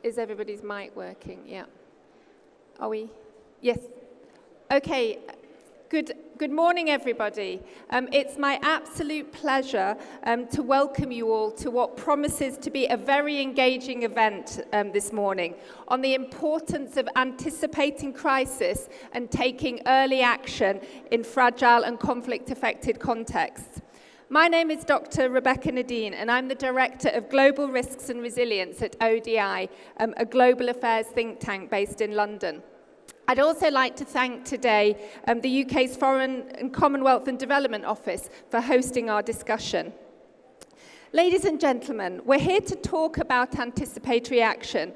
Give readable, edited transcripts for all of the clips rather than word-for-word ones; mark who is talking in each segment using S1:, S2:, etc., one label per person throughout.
S1: Is everybody's mic working? Yeah. Are we? Yes. Okay. Good morning, everybody. It's my absolute pleasure to welcome you all to what promises to be a very engaging event this morning on the importance of anticipating crisis and taking early action in fragile and conflict-affected contexts. My name is Dr. Rebecca Nadine, and I'm the Director of Global Risks and Resilience at ODI, a global affairs think tank based in London. I'd also like to thank today the UK's Foreign and Commonwealth and Development Office for hosting our discussion. Ladies and gentlemen, we're here to talk about anticipatory action.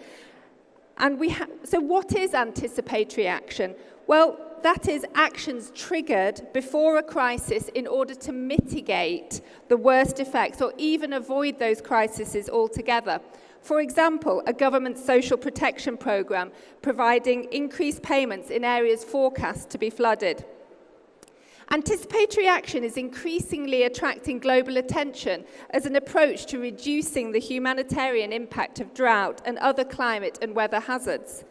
S1: And so what is anticipatory action? Well, that is actions triggered before a crisis in order to mitigate the worst effects or even avoid those crises altogether. For example, a government social protection programme providing increased payments in areas forecast to be flooded. Anticipatory action is increasingly attracting global attention as an approach to reducing the humanitarian impact of drought and other climate and weather hazards.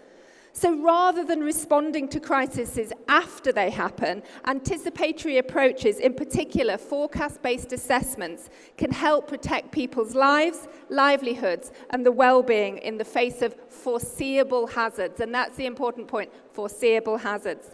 S1: So rather than responding to crises after they happen, anticipatory approaches, in particular forecast-based assessments, can help protect people's lives, livelihoods, and the well-being in the face of foreseeable hazards. And that's the important point, foreseeable hazards.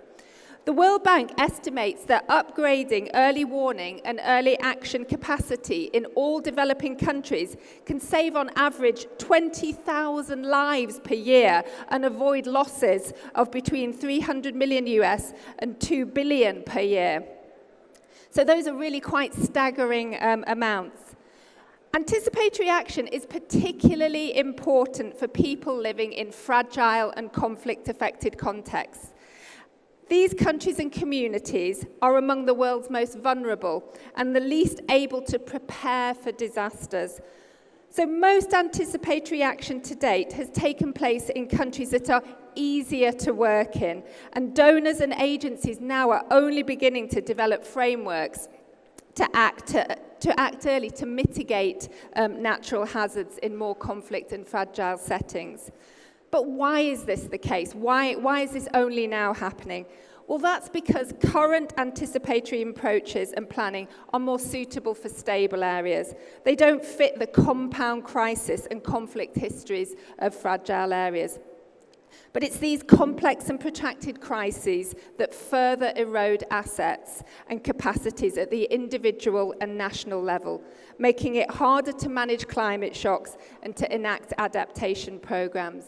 S1: The World Bank estimates that upgrading early warning and early action capacity in all developing countries can save on average 20,000 lives per year and avoid losses of between 300 million US and 2 billion per year. So those are really quite staggering amounts. Anticipatory action is particularly important for people living in fragile and conflict-affected contexts. These countries and communities are among the world's most vulnerable and the least able to prepare for disasters. So most anticipatory action to date has taken place in countries that are easier to work in, and donors and agencies now are only beginning to develop frameworks to act early to mitigate natural hazards in more conflict and fragile settings. But why is this the case? Why is this only now happening? Well, that's because current anticipatory approaches and planning are more suitable for stable areas. They don't fit the compound crisis and conflict histories of fragile areas. But it's these complex and protracted crises that further erode assets and capacities at the individual and national level, making it harder to manage climate shocks and to enact adaptation programs.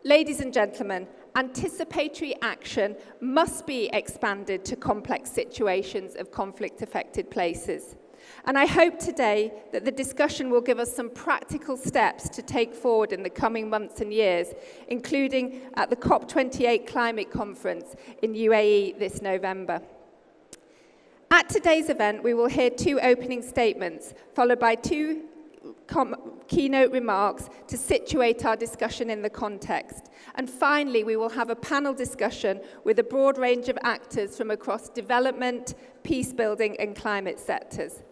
S1: Ladies and gentlemen, anticipatory action must be expanded to complex situations of conflict-affected places. And I hope today that the discussion will give us some practical steps to take forward in the coming months and years, including at the COP28 climate conference in UAE this November. At today's event, we will hear two opening statements, followed by two keynote remarks to situate our discussion in the context. And finally, we will have a panel discussion with a broad range of actors from across development, peace building, and climate sectors.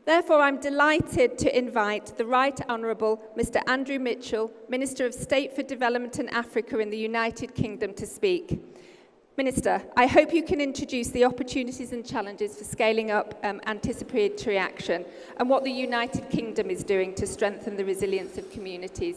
S1: Therefore, I'm delighted to invite the Right Honourable Mr. Andrew Mitchell, Minister of State for Development and Africa in the United Kingdom, to speak. Minister, I hope you can introduce the opportunities and challenges for scaling up anticipatory action and what the United Kingdom is doing to strengthen the resilience of communities.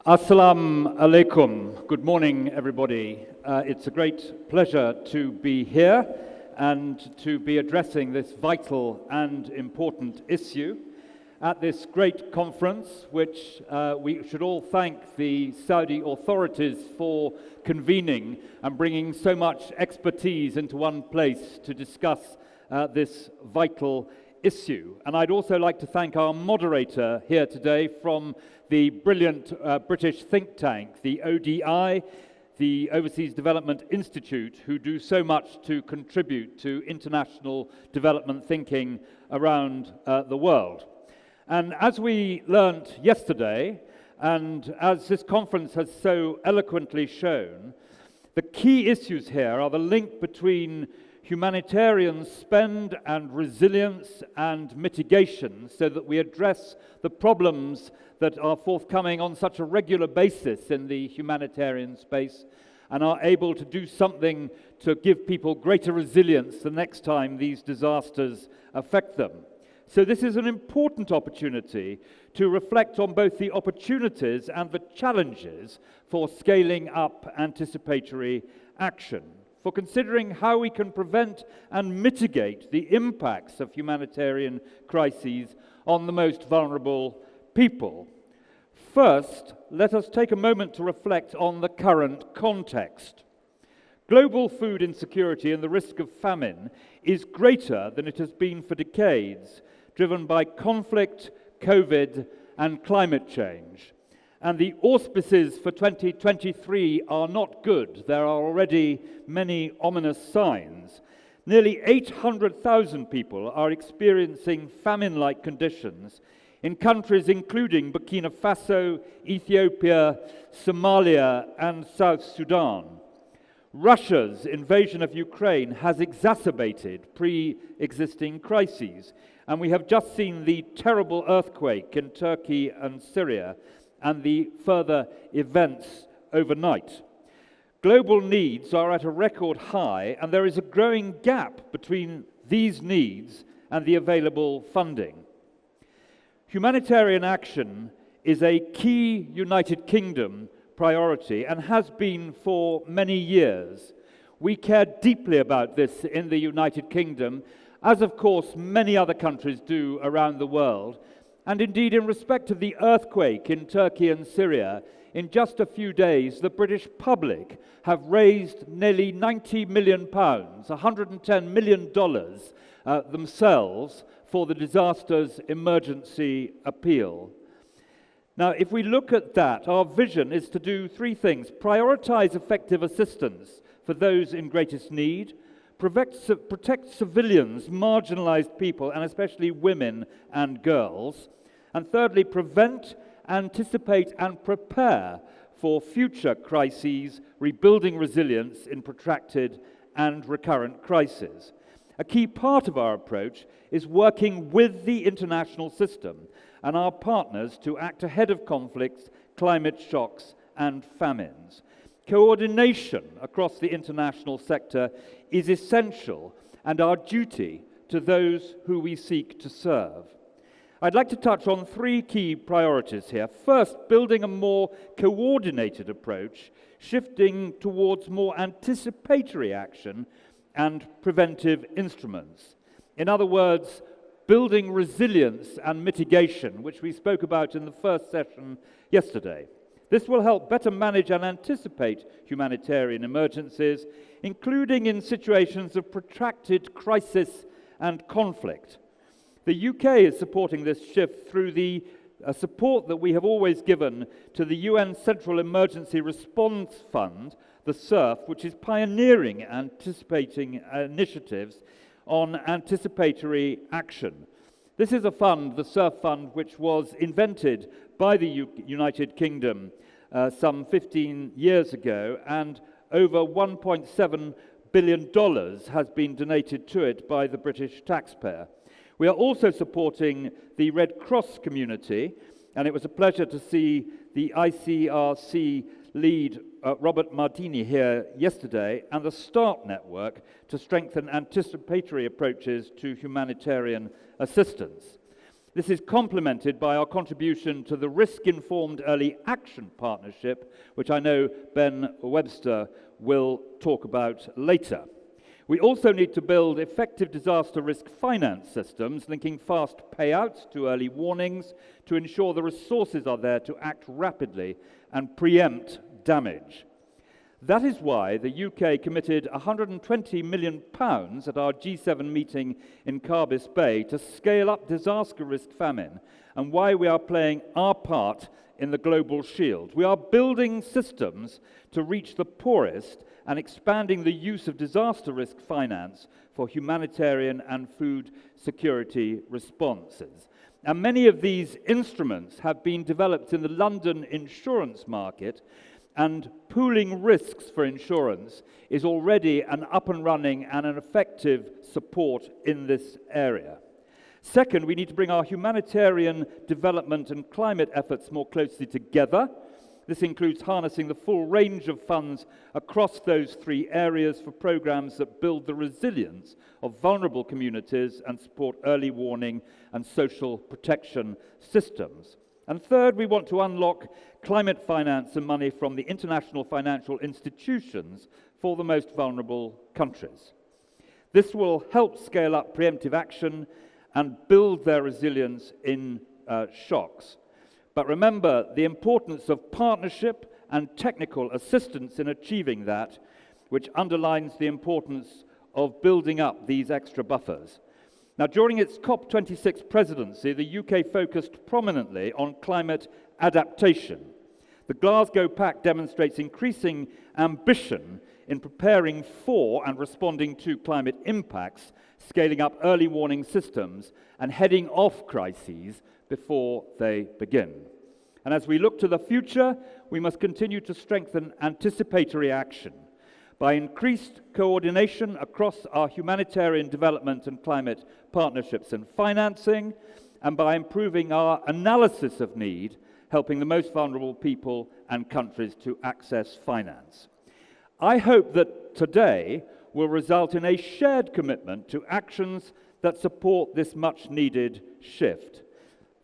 S2: Assalamu alaikum. Good morning, everybody. It's a great pleasure to be here and to be addressing this vital and important issue at this great conference, which we should all thank the Saudi authorities for convening and bringing so much expertise into one place to discuss this vital issue. And I'd also like to thank our moderator here today from the brilliant British think tank, the ODI, the Overseas Development Institute, who do so much to contribute to international development thinking around the world. And as we learnt yesterday, and as this conference has so eloquently shown, the key issues here are the link between humanitarian spend and resilience and mitigation so that we address the problems that are forthcoming on such a regular basis in the humanitarian space and are able to do something to give people greater resilience the next time these disasters affect them. So this is an important opportunity to reflect on both the opportunities and the challenges for scaling up anticipatory action, for considering how we can prevent and mitigate the impacts of humanitarian crises on the most vulnerable people. First, let us take a moment to reflect on the current context. Global food insecurity and the risk of famine is greater than it has been for decades, driven by conflict, COVID, and climate change. And the auspices for 2023 are not good. There are already many ominous signs. Nearly 800,000 people are experiencing famine-like conditions in countries including Burkina Faso, Ethiopia, Somalia, and South Sudan. Russia's invasion of Ukraine has exacerbated pre-existing crises, and we have just seen the terrible earthquake in Turkey and Syria, and the further events overnight. Global needs are at a record high, and there is a growing gap between these needs and the available funding. Humanitarian action is a key United Kingdom priority and has been for many years. We care deeply about this in the United Kingdom, as of course many other countries do around the world. And indeed, in respect of the earthquake in Turkey and Syria, in just a few days, the British public have raised nearly £90 million, $110 million themselves, for the disaster's emergency appeal. Now, if we look at that, our vision is to do three things: prioritize effective assistance for those in greatest need, protect civilians, marginalized people, and especially women and girls, and thirdly, prevent, anticipate, and prepare for future crises, rebuilding resilience in protracted and recurrent crises. A key part of our approach is working with the international system and our partners to act ahead of conflicts, climate shocks, and famines. Coordination across the international sector is essential and our duty to those who we seek to serve. I'd like to touch on three key priorities here. First, building a more coordinated approach, shifting towards more anticipatory action and preventive instruments. In other words, building resilience and mitigation, which we spoke about in the first session yesterday. This will help better manage and anticipate humanitarian emergencies, including in situations of protracted crisis and conflict. The UK is supporting this shift through the support that we have always given to the UN Central Emergency Response Fund, the CERF, which is pioneering anticipating initiatives on anticipatory action. This is a fund, the CERF Fund, which was invented by the United Kingdom some 15 years ago, and over $1.7 billion has been donated to it by the British taxpayer. We are also supporting the Red Cross community, and it was a pleasure to see the ICRC lead Robert Mardini here yesterday, and the START network to strengthen anticipatory approaches to humanitarian assistance. This is complemented by our contribution to the Risk-Informed Early Action Partnership, which I know Ben Webster will talk about later. We also need to build effective disaster risk finance systems, linking fast payouts to early warnings to ensure the resources are there to act rapidly and preempt damage. That is why the UK committed £120 million at our G7 meeting in Carbis Bay to scale up disaster risk famine, and why we are playing our part in the global shield. We are building systems to reach the poorest and expanding the use of disaster risk finance for humanitarian and food security responses. And many of these instruments have been developed in the London insurance market, and pooling risks for insurance is already an up and running and an effective support in this area. Second, we need to bring our humanitarian development and climate efforts more closely together. This includes harnessing the full range of funds across those three areas for programs that build the resilience of vulnerable communities and support early warning and social protection systems. And third, we want to unlock climate finance and money from the international financial institutions for the most vulnerable countries. This will help scale up preemptive action and build their resilience in shocks. But remember the importance of partnership and technical assistance in achieving that, which underlines the importance of building up these extra buffers. Now, during its COP26 presidency, the UK focused prominently on climate adaptation. The Glasgow Pact demonstrates increasing ambition in preparing for and responding to climate impacts, scaling up early warning systems, and heading off crises before they begin. And as we look to the future, we must continue to strengthen anticipatory action by increased coordination across our humanitarian development and climate partnerships and financing, and by improving our analysis of need, helping the most vulnerable people and countries to access finance. I hope that today will result in a shared commitment to actions that support this much-needed shift.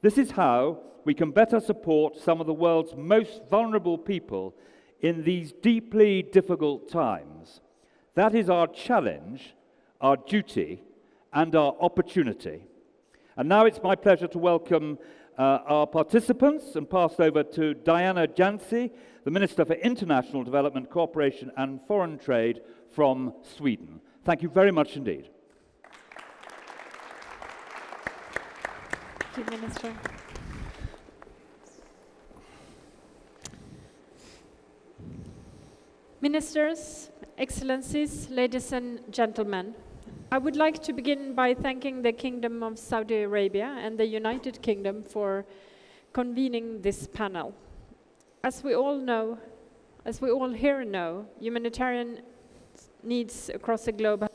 S2: This is how we can better support some of the world's most vulnerable people in these deeply difficult times. That is our challenge, our duty, and our opportunity. And now it's my pleasure to welcome our participants and pass over to Diana Jansi, the Minister for International Development, Cooperation and Foreign Trade from Sweden. Thank you very much indeed.
S3: Thank you, Minister. Ministers, Excellencies, ladies and gentlemen, I would like to begin by thanking the Kingdom of Saudi Arabia and the United Kingdom for convening this panel. As we all here know, humanitarian needs across the globe have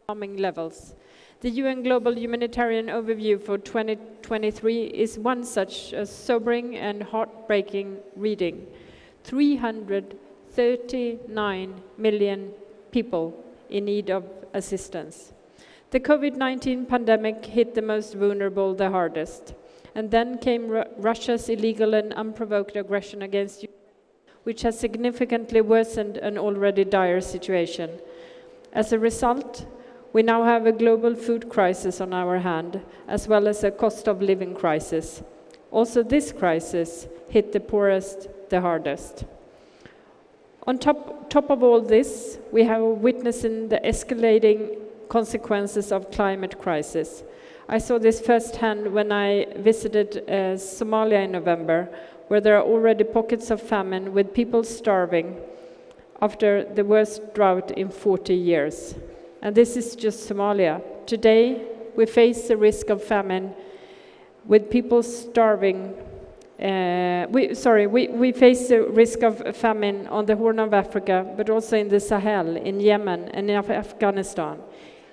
S3: alarming levels. The UN Global Humanitarian Overview for 2023 is one such a sobering and heartbreaking reading. 339 million people in need of assistance. The COVID-19 pandemic hit the most vulnerable the hardest. And then came Russia's illegal and unprovoked aggression against Ukraine, which has significantly worsened an already dire situation. As a result, we now have a global food crisis on our hand, as well as a cost of living crisis. Also, this crisis hit the poorest the hardest. On top of all this, we have witnessing the escalating consequences of climate crisis. I saw this firsthand when I visited Somalia in November, where there are already pockets of famine with people starving after the worst drought in 40 years. And this is just Somalia. Today, we face the risk of famine with people starving. We face the risk of famine on the Horn of Africa, but also in the Sahel, in Yemen, and in Afghanistan.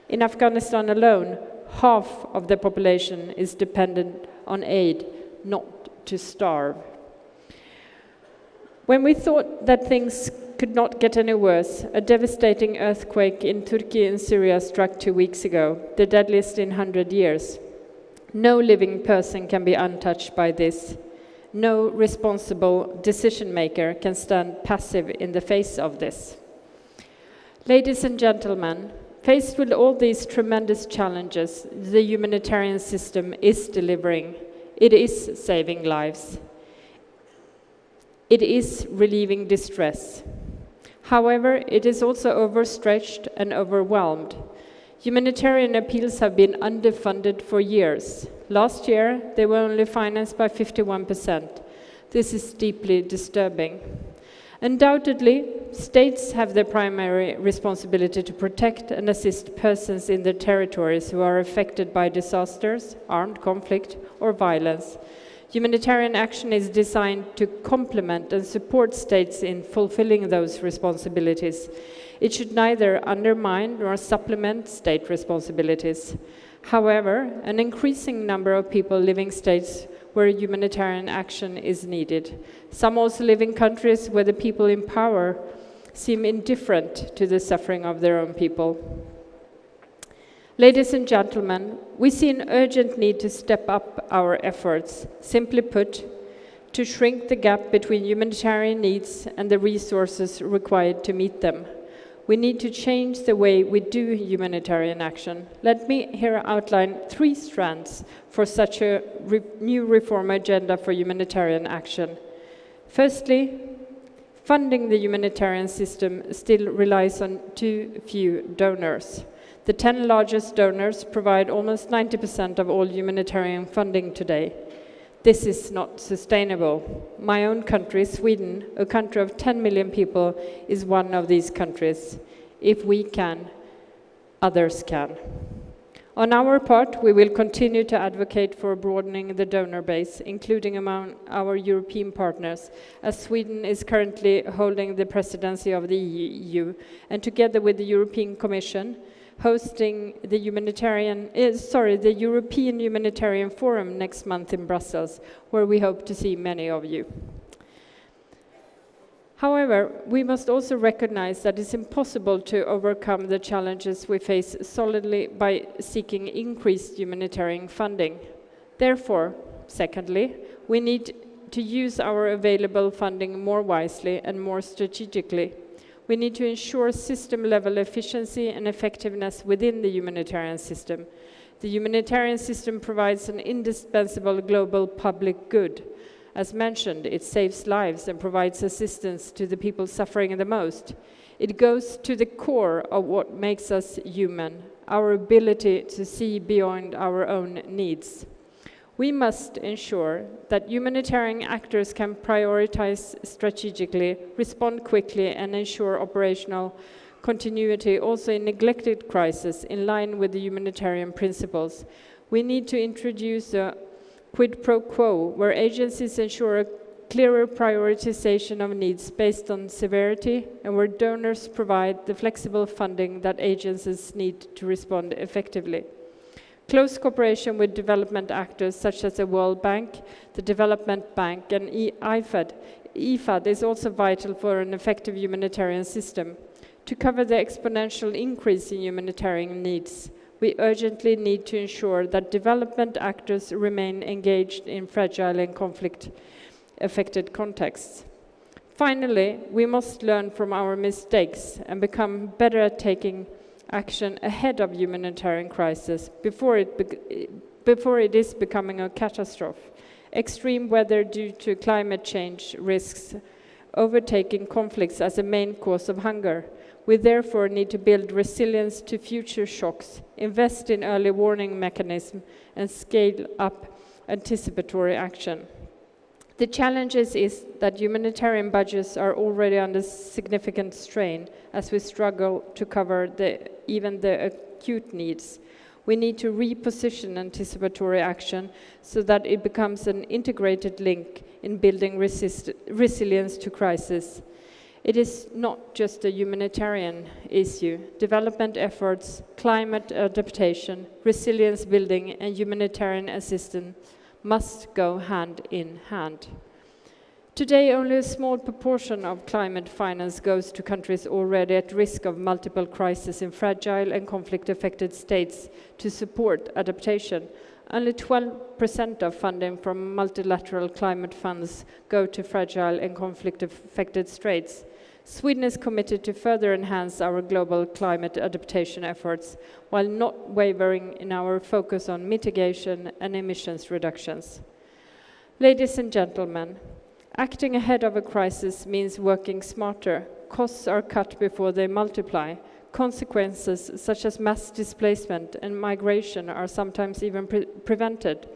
S3: In Afghanistan alone, half of the population is dependent on aid, not to starve. When we thought that things could not get any worse, a devastating earthquake in Turkey and Syria struck 2 weeks ago, the deadliest in 100 years. No living person can be untouched by this. No responsible decision maker can stand passive in the face of this. Ladies and gentlemen, faced with all these tremendous challenges, the humanitarian system is delivering. It is saving lives. It is relieving distress. However, it is also overstretched and overwhelmed. Humanitarian appeals have been underfunded for years. Last year, they were only financed by 51%. This is deeply disturbing. Undoubtedly, states have the primary responsibility to protect and assist persons in their territories who are affected by disasters, armed conflict, or violence. Humanitarian action is designed to complement and support states in fulfilling those responsibilities. It should neither undermine nor supplement state responsibilities. However, an increasing number of people live in states where humanitarian action is needed. Some also live in countries where the people in power seem indifferent to the suffering of their own people. Ladies and gentlemen, we see an urgent need to step up our efforts, simply put, to shrink the gap between humanitarian needs and the resources required to meet them. We need to change the way we do humanitarian action. Let me here outline 3 strands for such a new reform agenda for humanitarian action. Firstly, funding the humanitarian system still relies on too few donors. The 10 largest donors provide almost 90% of all humanitarian funding today. This is not sustainable. My own country, Sweden, a country of 10 million people, is one of these countries. If we can, others can. On our part, we will continue to advocate for broadening the donor base, including among our European partners, as Sweden is currently holding the presidency of the EU, and together with the European Commission, hosting the European Humanitarian Forum next month in Brussels, where we hope to see many of you. However, we must also recognize that it's impossible to overcome the challenges we face solidly by seeking increased humanitarian funding. Therefore, secondly, we need to use our available funding more wisely and more strategically. We need to ensure system-level efficiency and effectiveness within the humanitarian system. The humanitarian system provides an indispensable global public good. As mentioned, it saves lives and provides assistance to the people suffering the most. It goes to the core of what makes us human, our ability to see beyond our own needs. We must ensure that humanitarian actors can prioritize strategically, respond quickly, and ensure operational continuity also in neglected crises in line with the humanitarian principles. We need to introduce a quid pro quo where agencies ensure a clearer prioritization of needs based on severity and where donors provide the flexible funding that agencies need to respond effectively. Close cooperation with development actors such as the World Bank, the Development Bank, and IFAD is also vital for an effective humanitarian system. To cover the exponential increase in humanitarian needs, we urgently need to ensure that development actors remain engaged in fragile and conflict-affected contexts. Finally, we must learn from our mistakes and become better at taking action ahead of humanitarian crisis before it is becoming a catastrophe. Extreme weather due to climate change risks overtaking conflicts as a main cause of hunger. We therefore need to build resilience to future shocks, invest in early warning mechanisms, and scale up anticipatory action. The challenge is that humanitarian budgets are already under significant strain as we struggle to cover even the acute needs. We need to reposition anticipatory action so that it becomes an integrated link in building resilience to crisis. It is not just a humanitarian issue. Development efforts, climate adaptation, resilience building, and humanitarian assistance must go hand in hand. Today, only a small proportion of climate finance goes to countries already at risk of multiple crises in fragile and conflict-affected states to support adaptation. Only 12% of funding from multilateral climate funds go to fragile and conflict-affected states. Sweden is committed to further enhance our global climate adaptation efforts while not wavering in our focus on mitigation and emissions reductions. Ladies and gentlemen, acting ahead of a crisis means working smarter. Costs are cut before they multiply. Consequences such as mass displacement and migration are sometimes even prevented.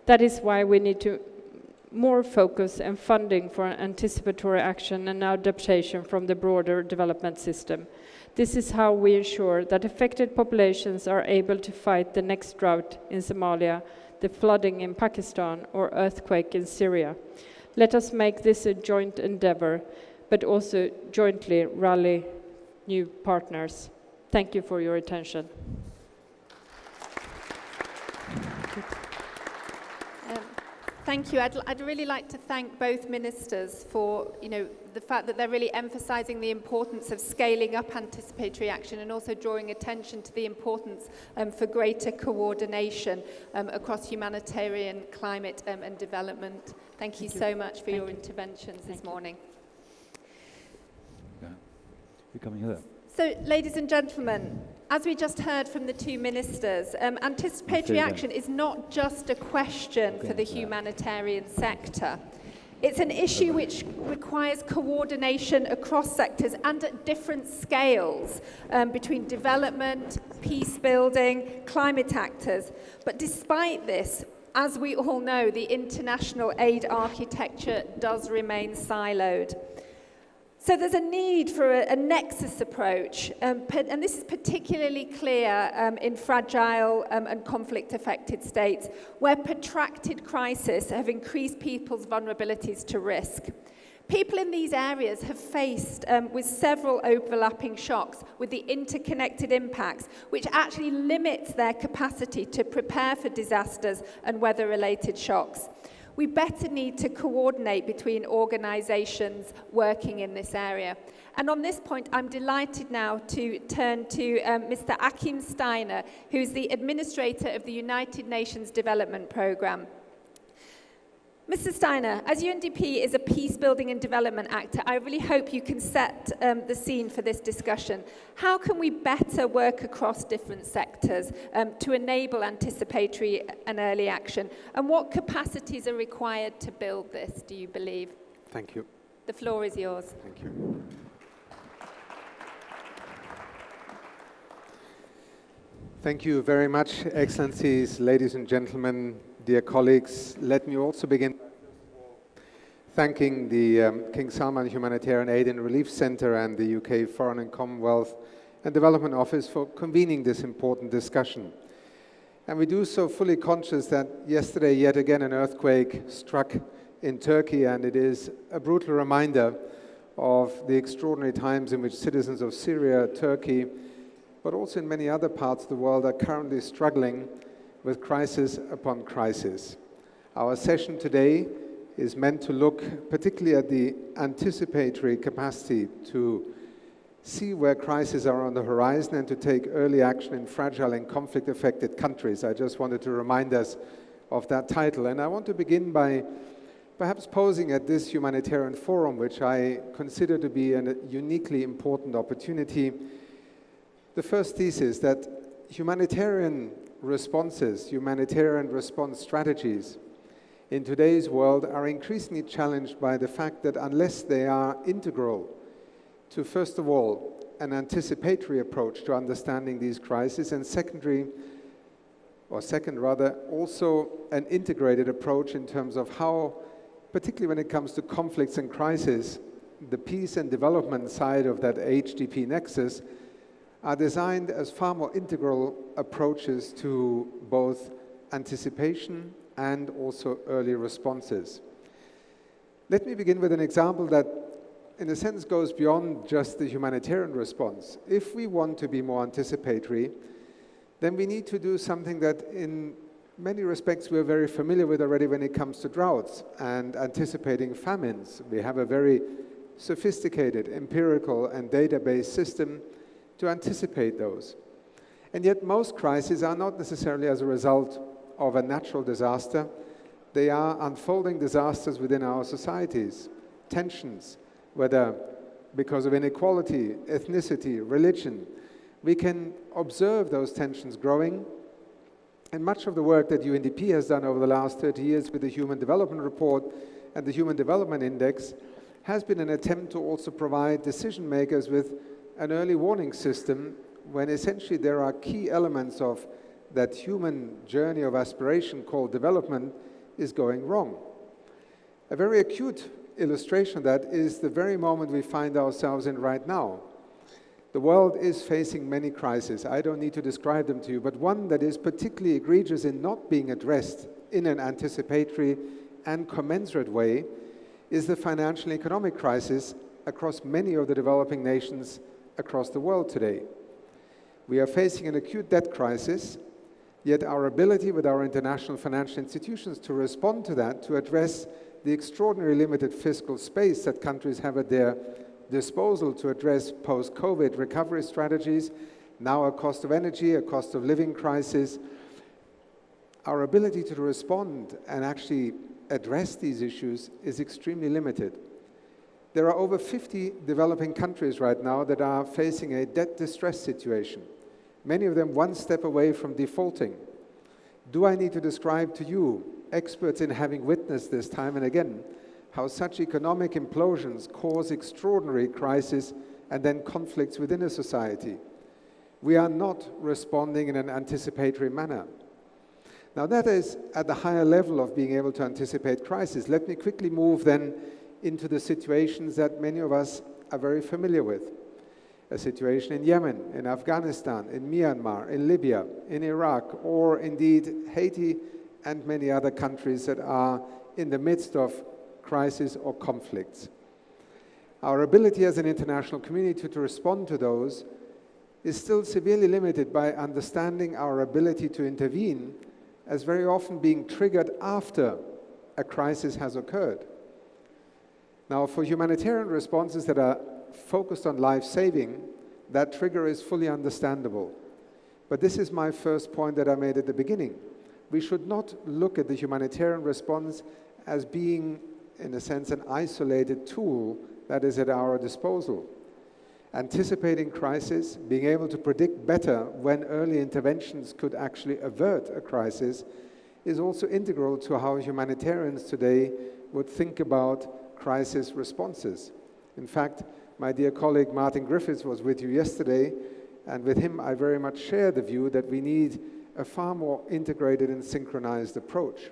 S3: That is why we need to more focus and funding for anticipatory action and adaptation from the broader development system. This is how we ensure that affected populations are able to fight the next drought in Somalia, the flooding in Pakistan, or earthquake in Syria. Let us make this a joint endeavor, but also jointly rally new partners. Thank you for your attention.
S1: Thank you. I'd really like to thank both ministers for, the fact that they're really emphasising the importance of scaling up anticipatory action and also drawing attention to the importance for greater coordination across humanitarian, climate and development. Thank you so much for your interventions this morning.
S2: Yeah. You're coming here.
S1: So, ladies and gentlemen, as we just heard from the two ministers, anticipatory action is not just a question for the humanitarian sector. It's an issue which requires coordination across sectors and at different scales between development, peace building, climate actors. But despite this, as we all know, the international aid architecture does remain siloed. So there's a need for a nexus approach, and this is particularly clear in fragile and conflict-affected states, where protracted crises have increased people's vulnerabilities to risk. People in these areas have faced with several overlapping shocks with the interconnected impacts, which actually limits their capacity to prepare for disasters and weather-related shocks. We better need to coordinate between organisations working in this area. And on this point, I'm delighted now to turn to Mr. Achim Steiner, who's the Administrator of the United Nations Development Programme. Mr. Steiner, as UNDP is a peace-building and development actor, I really hope you can set the scene for this discussion. How can we better work across different sectors to enable anticipatory and early action? And what capacities are required to build this, do you believe?
S4: Thank you.
S1: The floor is yours.
S4: Thank you. Thank you very much, Excellencies, ladies and gentlemen, dear colleagues. Let me also begin by thanking the King Salman Humanitarian Aid and Relief Centre and the UK Foreign and Commonwealth and Development Office for convening this important discussion. And we do so fully conscious that yesterday, yet again, an earthquake struck in Turkey, and it is a brutal reminder of the extraordinary times in which citizens of Syria, Turkey, but also in many other parts of the world are currently struggling with crisis upon crisis. Our session today is meant to look particularly at the anticipatory capacity to see where crises are on the horizon and to take early action in fragile and conflict-affected countries. I just wanted to remind us of that title. And I want to begin by perhaps posing at this humanitarian forum, which I consider to be a uniquely important opportunity, the first thesis that humanitarian responses, humanitarian response strategies in today's world are increasingly challenged by the fact that unless they are integral to, first of all, an anticipatory approach to understanding these crises, and second, also an integrated approach in terms of how, particularly when it comes to conflicts and crises, the peace and development side of that HDP nexus are designed as far more integral approaches to both anticipation and also early responses. Let me begin with an example that, in a sense, goes beyond just the humanitarian response. If we want to be more anticipatory, then we need to do something that, in many respects, we're very familiar with already when it comes to droughts and anticipating famines. We have a very sophisticated empirical and data-based system to anticipate those. And yet most crises are not necessarily as a result of a natural disaster. They are unfolding disasters within our societies, tensions, whether because of inequality, ethnicity, religion. We can observe those tensions growing. And much of the work that UNDP has done over the last 30 years with the Human Development Report and the Human Development Index has been an attempt to also provide decision makers with an early warning system when essentially there are key elements of that human journey of aspiration called development is going wrong. A very acute illustration of that is the very moment we find ourselves in right now. The world is facing many crises. I don't need to describe them to you, but one that is particularly egregious in not being addressed in an anticipatory and commensurate way is the financial and economic crisis across many of the developing nations across the world today. We are facing an acute debt crisis, yet our ability with our international financial institutions to respond to that, to address the extraordinarily limited fiscal space that countries have at their disposal to address post-COVID recovery strategies, now a cost of energy, a cost of living crisis, our ability to respond and actually address these issues is extremely limited. There are over 50 developing countries right now that are facing a debt distress situation, many of them one step away from defaulting. Do I need to describe to you, experts in having witnessed this time and again, how such economic implosions cause extraordinary crises and then conflicts within a society? We are not responding in an anticipatory manner. Now that is at the higher level of being able to anticipate crisis. Let me quickly move then into the situations that many of us are very familiar with. A situation in Yemen, in Afghanistan, in Myanmar, in Libya, in Iraq, or indeed Haiti and many other countries that are in the midst of crisis or conflicts. Our ability as an international community to respond to those is still severely limited by understanding our ability to intervene as very often being triggered after a crisis has occurred. Now, for humanitarian responses that are focused on life-saving, that trigger is fully understandable. But this is my first point that I made at the beginning. We should not look at the humanitarian response as being, in a sense, an isolated tool that is at our disposal. Anticipating crisis, being able to predict better when early interventions could actually avert a crisis, is also integral to how humanitarians today would think about crisis responses. In fact, my dear colleague Martin Griffiths was with you yesterday, and with him I very much share the view that we need a far more integrated and synchronized approach.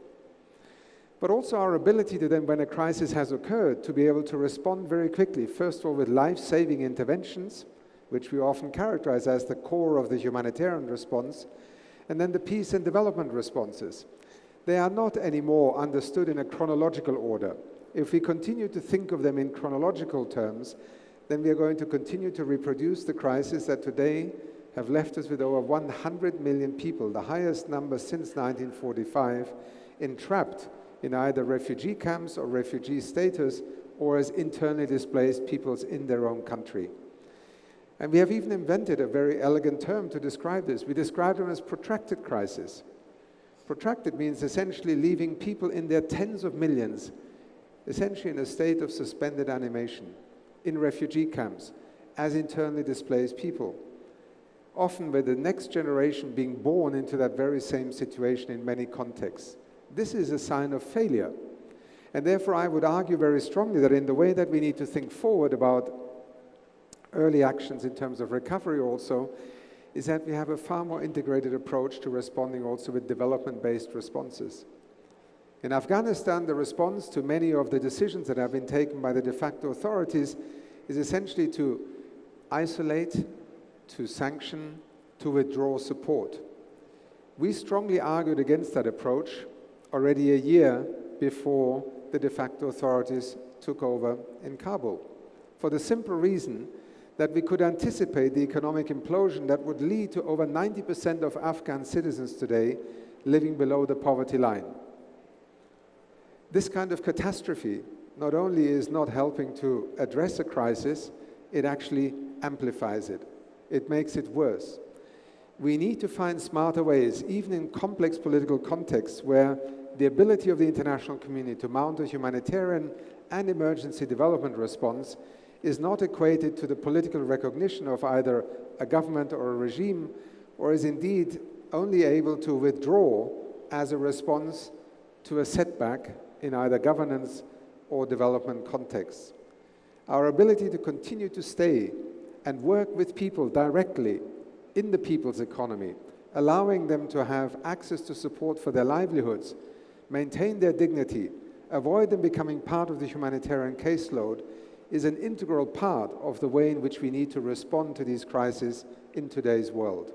S4: But also our ability to then, when a crisis has occurred, to be able to respond very quickly, first of all with life-saving interventions, which we often characterize as the core of the humanitarian response, and then the peace and development responses. They are not anymore understood in a chronological order. If we continue to think of them in chronological terms, then we are going to continue to reproduce the crisis that today have left us with over 100 million people, the highest number since 1945, entrapped in either refugee camps or refugee status, or as internally displaced peoples in their own country. And we have even invented a very elegant term to describe this. We describe them as protracted crisis. Protracted means essentially leaving people in their tens of millions, essentially in a state of suspended animation, in refugee camps, as internally displaced people, often with the next generation being born into that very same situation in many contexts. This is a sign of failure. And therefore, I would argue very strongly that in the way that we need to think forward about early actions in terms of recovery also, is that we have a far more integrated approach to responding also with development-based responses. In Afghanistan, the response to many of the decisions that have been taken by the de facto authorities is essentially to isolate, to sanction, to withdraw support. We strongly argued against that approach already a year before the de facto authorities took over in Kabul, for the simple reason that we could anticipate the economic implosion that would lead to over 90% of Afghan citizens today living below the poverty line. This kind of catastrophe not only is not helping to address a crisis, it actually amplifies it. It makes it worse. We need to find smarter ways, even in complex political contexts where the ability of the international community to mount a humanitarian and emergency development response is not equated to the political recognition of either a government or a regime, or is indeed only able to withdraw as a response to a setback in either governance or development contexts. Our ability to continue to stay and work with people directly in the people's economy, allowing them to have access to support for their livelihoods, maintain their dignity, avoid them becoming part of the humanitarian caseload, is an integral part of the way in which we need to respond to these crises in today's world.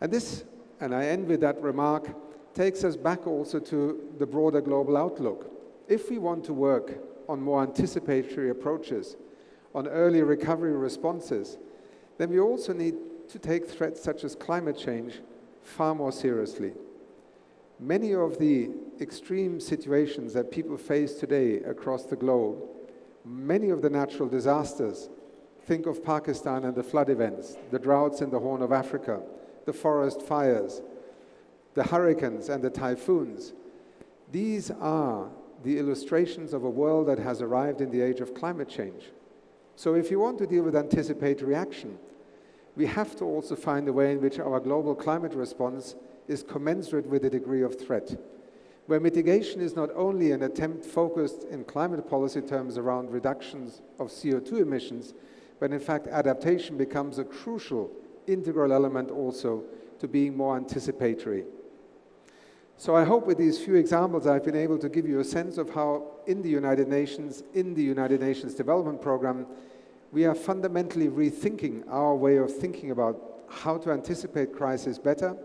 S4: And this, and I end with that remark, takes us back also to the broader global outlook. If we want to work on more anticipatory approaches, on early recovery responses, then we also need to take threats such as climate change far more seriously. Many of the extreme situations that people face today across the globe, many of the natural disasters, think of Pakistan and the flood events, the droughts in the Horn of Africa, the forest fires, the hurricanes and the typhoons. These are the illustrations of a world that has arrived in the age of climate change. So if you want to deal with anticipatory action, we have to also find a way in which our global climate response is commensurate with the degree of threat, where mitigation is not only an attempt focused in climate policy terms around reductions of CO2 emissions, but in fact adaptation becomes a crucial integral element also to being more anticipatory. So I hope with these few examples I've been able to give you a sense of how in the United Nations Development Programme, we are fundamentally rethinking our way of thinking about how to anticipate crisis better,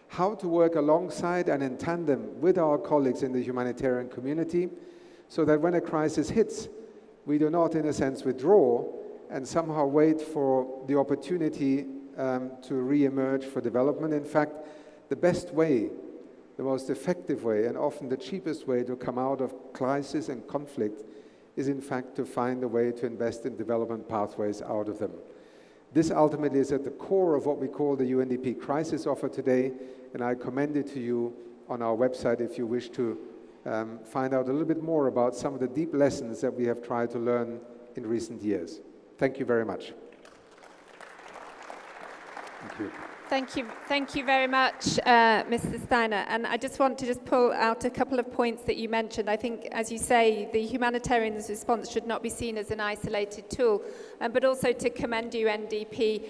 S4: how to work alongside and in tandem with our colleagues in the humanitarian community, so that when a crisis hits, we do not, in a sense, withdraw and somehow wait for the opportunity to re-emerge for development. In fact, the best way, the most effective way, and often the cheapest way to come out of crisis and conflict is in fact to find a way to invest in development pathways out of them. This ultimately is at the core of what we call the UNDP crisis offer today, and I commend it to you on our website if you wish to find out a little bit more about some of the deep lessons that we have tried to learn in recent years. Thank you very much. Thank you.
S1: Thank you very much, Mr. Steiner. And I just want to pull out a couple of points that you mentioned. I think, as you say, the humanitarian response should not be seen as an isolated tool, but also to commend UNDP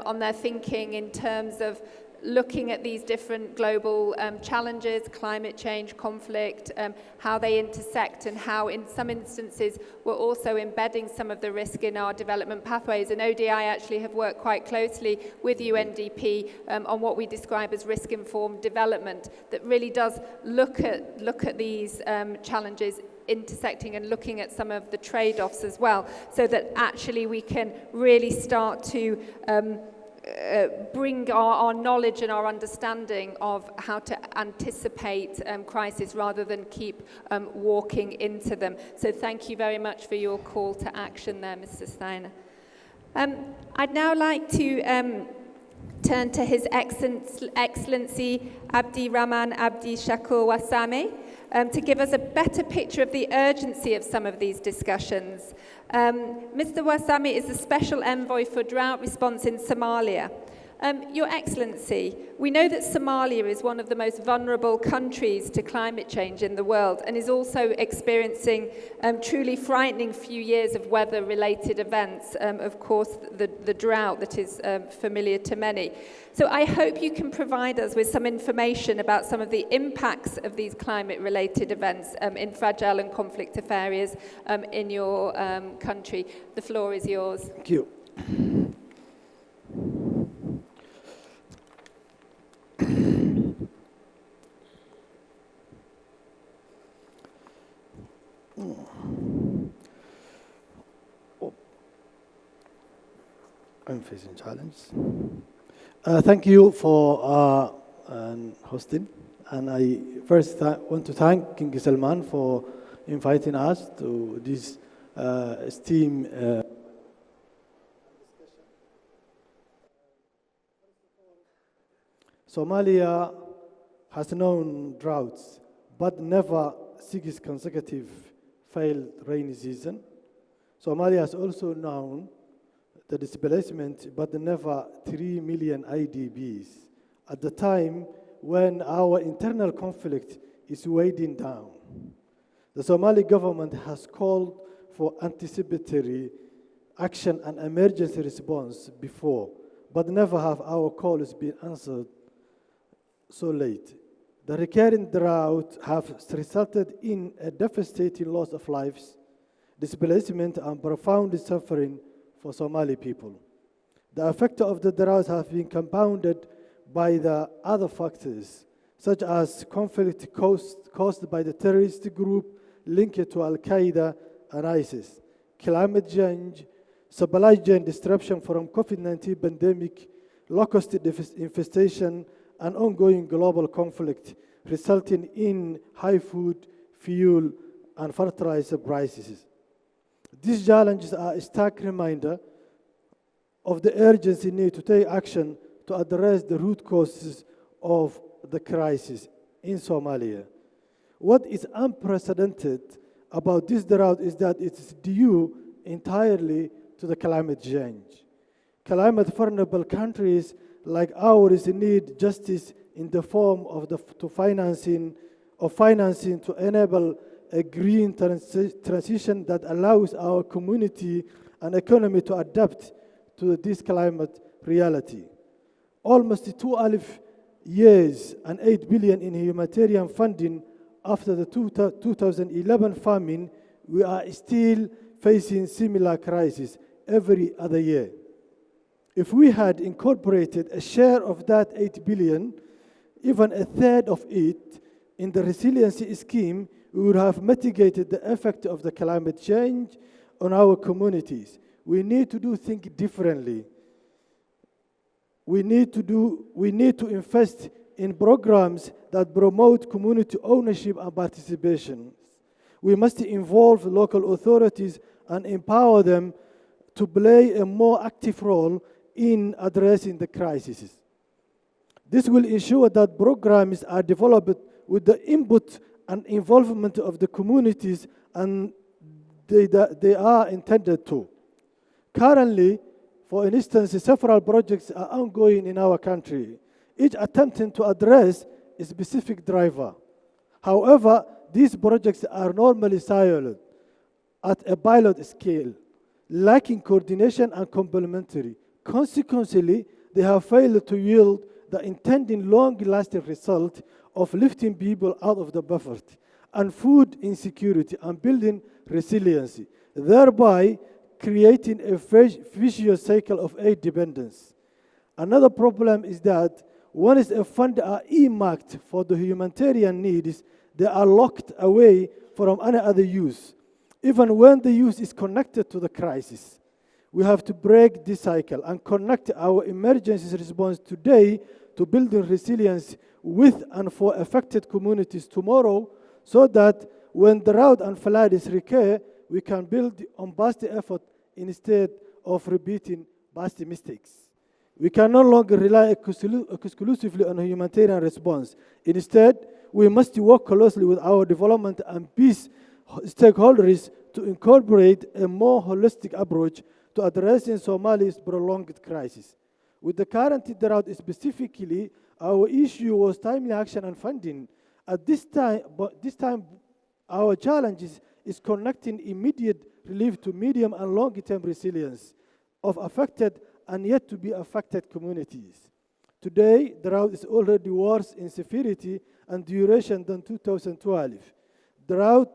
S1: on their thinking in terms of looking at these different global challenges, climate change, conflict, how they intersect, and how in some instances we're also embedding some of the risk in our development pathways. And ODI actually have worked quite closely with UNDP on what we describe as risk-informed development that really does look at these challenges intersecting and looking at some of the trade-offs as well, so that actually we can really start to bring our knowledge and our understanding of how to anticipate crisis rather than keep walking into them. So thank you very much for your call to action there, Mr. Steiner. I'd now like to turn to His Excellency Abdi Rahman Abdi Shakur Warsame to give us a better picture of the urgency of some of these discussions. Mr. Warsame is the Special Envoy for Drought Response in Somalia. Your Excellency, we know that Somalia is one of the most vulnerable countries to climate change in the world and is also experiencing truly frightening few years of weather-related events, of course the drought that is familiar to many. So I hope you can provide us with some information about some of the impacts of these climate-related events in fragile and conflict areas in your country. The floor is yours.
S5: Thank you. I'm facing challenge. Thank you for hosting, and I first want to thank King Salman for inviting us to this esteemed Somalia has known droughts, but never 6 consecutive failed rainy season. Somalia has also known the displacement, but never 3 million IDPs at the time when our internal conflict is weighing down. The Somali government has called for anticipatory action and emergency response before, but never have our calls been answered so late. The recurring drought have resulted in a devastating loss of lives, displacement, and profound suffering for Somali people. The effect of the drought has been compounded by the other factors, such as conflict caused by the terrorist group linked to Al-Qaeda and ISIS, climate change, supply chain disruption from COVID-19 pandemic, locust infestation, and ongoing global conflict, resulting in high food, fuel, and fertilizer prices. These challenges are a stark reminder of the urgency need to take action to address the root causes of the crisis in Somalia. What is unprecedented about this drought is that it is due entirely to the climate change. Climate vulnerable countries like ours need justice in the form of financing to enable a green transition that allows our community and economy to adapt to this climate reality. Almost 12 years and 8 billion in humanitarian funding after the 2011 famine, we are still facing similar crises every other year. If we had incorporated a share of that 8 billion, even a third of it, in the resiliency scheme, we would have mitigated the effect of the climate change on our communities. We need to do things differently. We need to invest in programs that promote community ownership and participation. We must involve local authorities and empower them to play a more active role in addressing the crises. This will ensure that programs are developed with the input and involvement of the communities and they are intended to. Currently, for instance, several projects are ongoing in our country, each attempting to address a specific driver. However, these projects are normally siloed at a pilot scale, lacking coordination and complementary. Consequently, they have failed to yield the intended long-lasting result of lifting people out of the poverty and food insecurity and building resiliency, thereby creating a vicious cycle of aid dependence. Another problem is that once a fund are earmarked for the humanitarian needs, they are locked away from any other use, even when the use is connected to the crisis. We have to break this cycle and connect our emergency response today to building resilience with and for affected communities tomorrow, so that when drought and floods recur, we can build on past effort instead of repeating past mistakes. We can no longer rely exclusively on a humanitarian response. Instead, we must work closely with our development and peace stakeholders to incorporate a more holistic approach to addressing Somalia's prolonged crisis. With the current drought specifically, our issue was timely action and funding. At this time, our challenge is connecting immediate relief to medium and long-term resilience of affected and yet to be affected communities. Today, drought is already worse in severity and duration than 2012. Drought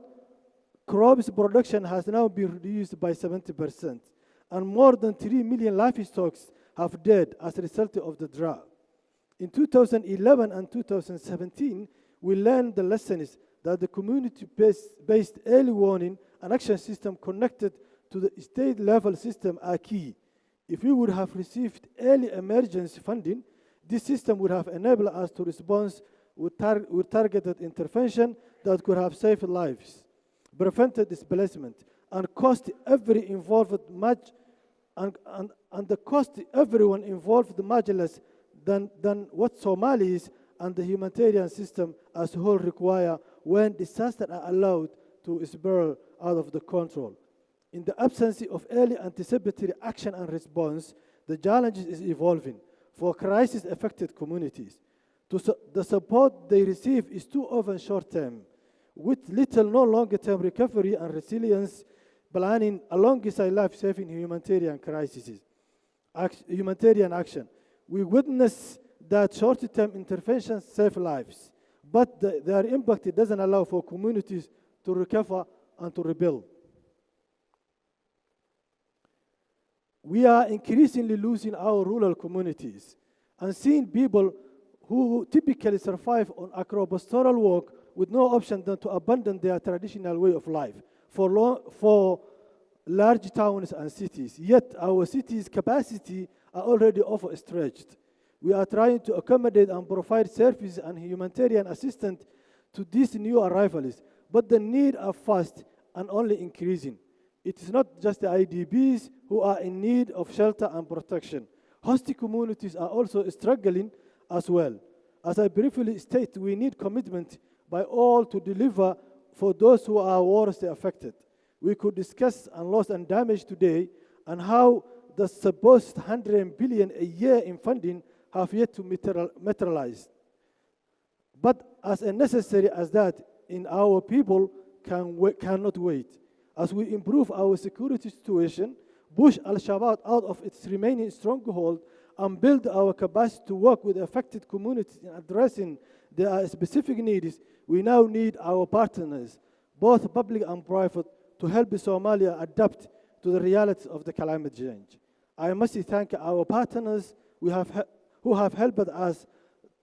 S5: crops production has now been reduced by 70%, and more than 3 million livestock have died as a result of the drought. In 2011 and 2017, we learned the lessons that the community-based early warning and action system connected to the state-level system are key. If we would have received early emergency funding, this system would have enabled us to respond with targeted intervention that could have saved lives, prevented displacement, and cost every involved much, and the cost everyone involved much less than what Somalis and the humanitarian system as a whole require when disasters are allowed to spiral out of the control. In the absence of early anticipatory action and response, the challenge is evolving for crisis-affected communities. The support they receive is too often short-term, with little no longer-term recovery and resilience planning alongside life-saving humanitarian humanitarian action. We witness that short-term interventions save lives, but their impact doesn't allow for communities to recover and to rebuild. we are increasingly losing our rural communities and seeing people who typically survive on agro-pastoral work with no option than to abandon their traditional way of life for large towns and cities. Yet our cities' capacity are already overstretched. We are trying to accommodate and provide service and humanitarian assistance to these new arrivals, but the need are fast and only increasing. It is not just the IDPs who are in need of shelter and protection. Host communities are also struggling as well. As I briefly stated, we need commitment by all to deliver for those who are worst affected. We could discuss loss and damage today and how the supposed 100 billion a year in funding have yet to materialize. But as necessary as that, in our people cannot wait. As we improve our security situation, push Al-Shabaab out of its remaining stronghold, and build our capacity to work with affected communities in addressing their specific needs, we now need our partners, both public and private, to help Somalia adapt to the realities of the climate change. I must thank our partners who have helped us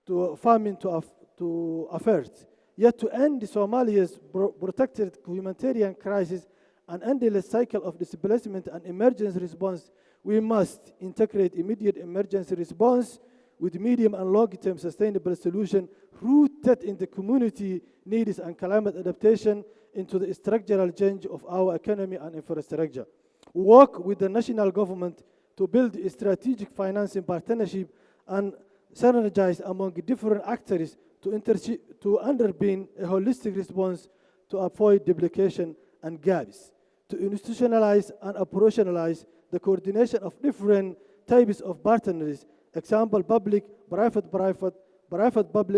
S5: to farming to affairs. Yet to end Somalia's protected humanitarian crisis and endless cycle of displacement and emergency response, we must integrate immediate emergency response with medium and long-term sustainable solution rooted in the community needs and climate adaptation into the structural change of our economy and infrastructure. Work with the national government to build a strategic financing partnership and synergize among different actors to underpin a holistic response to avoid duplication and gaps, to institutionalize and operationalize the coordination of different types of partners, example, public-private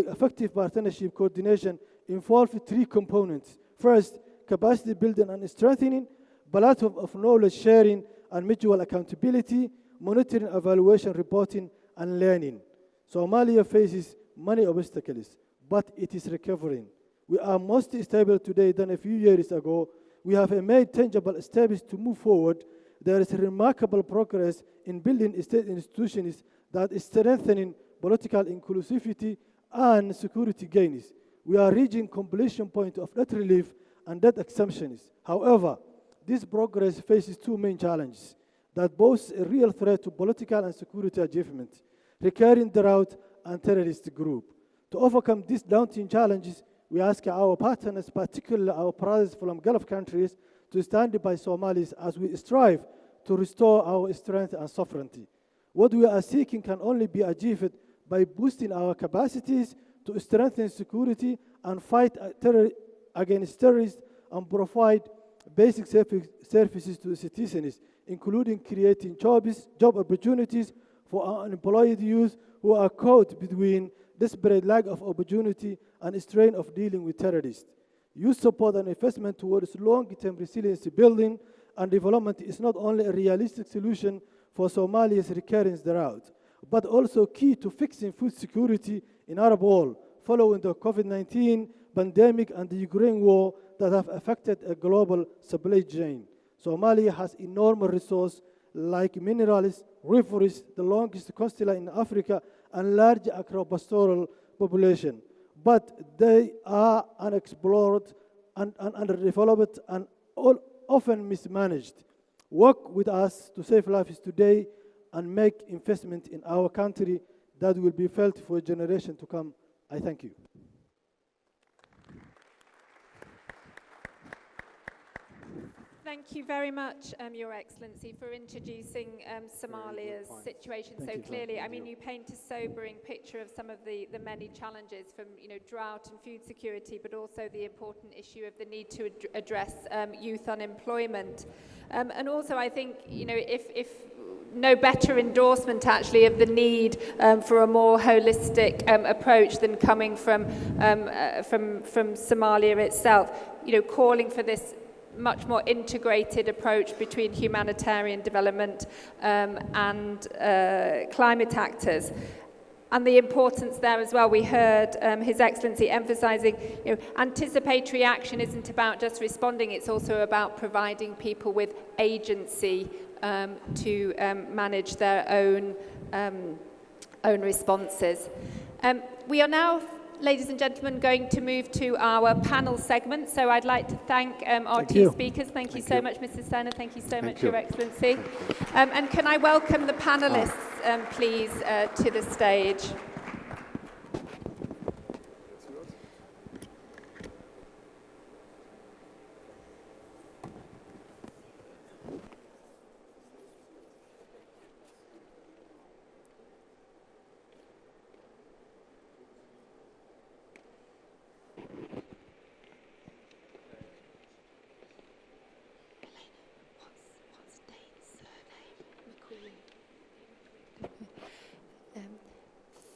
S5: effective partnership coordination involves 3 components. First, capacity building and strengthening, platform of knowledge sharing and mutual accountability, monitoring, evaluation, reporting, and learning. Somalia faces many obstacles, but it is recovering. We are more stable today than a few years ago. We have made tangible steps to move forward. There is remarkable progress in building state institutions that is strengthening political inclusivity and security gains. We are reaching completion point of debt relief and debt exemptions. However, this progress faces 2 main challenges that pose a real threat to political and security achievement: recurring drought and terrorist group. To overcome these daunting challenges, we ask our partners, particularly our brothers from Gulf countries, to stand by Somalis as we strive to restore our strength and sovereignty. What we are seeking can only be achieved by boosting our capacities to strengthen security and fight against terrorists and provide basic services to citizens, including creating job opportunities for unemployed youth who are caught between desperate lack of opportunity and strain of dealing with terrorists. Youth support and investment towards long-term resiliency building and development is not only a realistic solution for Somalia's recurring drought, but also key to fixing food security in Arab world following the COVID-19 pandemic and the Ukraine war that have affected a global supply chain. Somalia has enormous resources like minerals, rivers, the longest coastline in Africa, and large agro-pastoral population. But they are unexplored and underdeveloped and often mismanaged. Work with us to save lives today and make investment in our country that will be felt for a generation to come. I thank you.
S1: Thank you very much, Your Excellency, for introducing Somalia's situation so clearly. I mean, you paint a sobering picture of some of the many challenges from, drought and food security, but also the important issue of the need to address youth unemployment. And also, I think, if no better endorsement actually of the need for a more holistic approach than coming from Somalia itself, calling for this much more integrated approach between humanitarian development and climate actors. and the importance there as well. We heard His Excellency emphasising, anticipatory action isn't about just responding, it's also about providing people with agency to manage their own responses. We are now, ladies and gentlemen, going to move to our panel segment. So I'd like to thank our two speakers. Thank you so much, Mrs. Serner. Thank you so much, Your Excellency. And can I welcome the panelists, please, to the stage.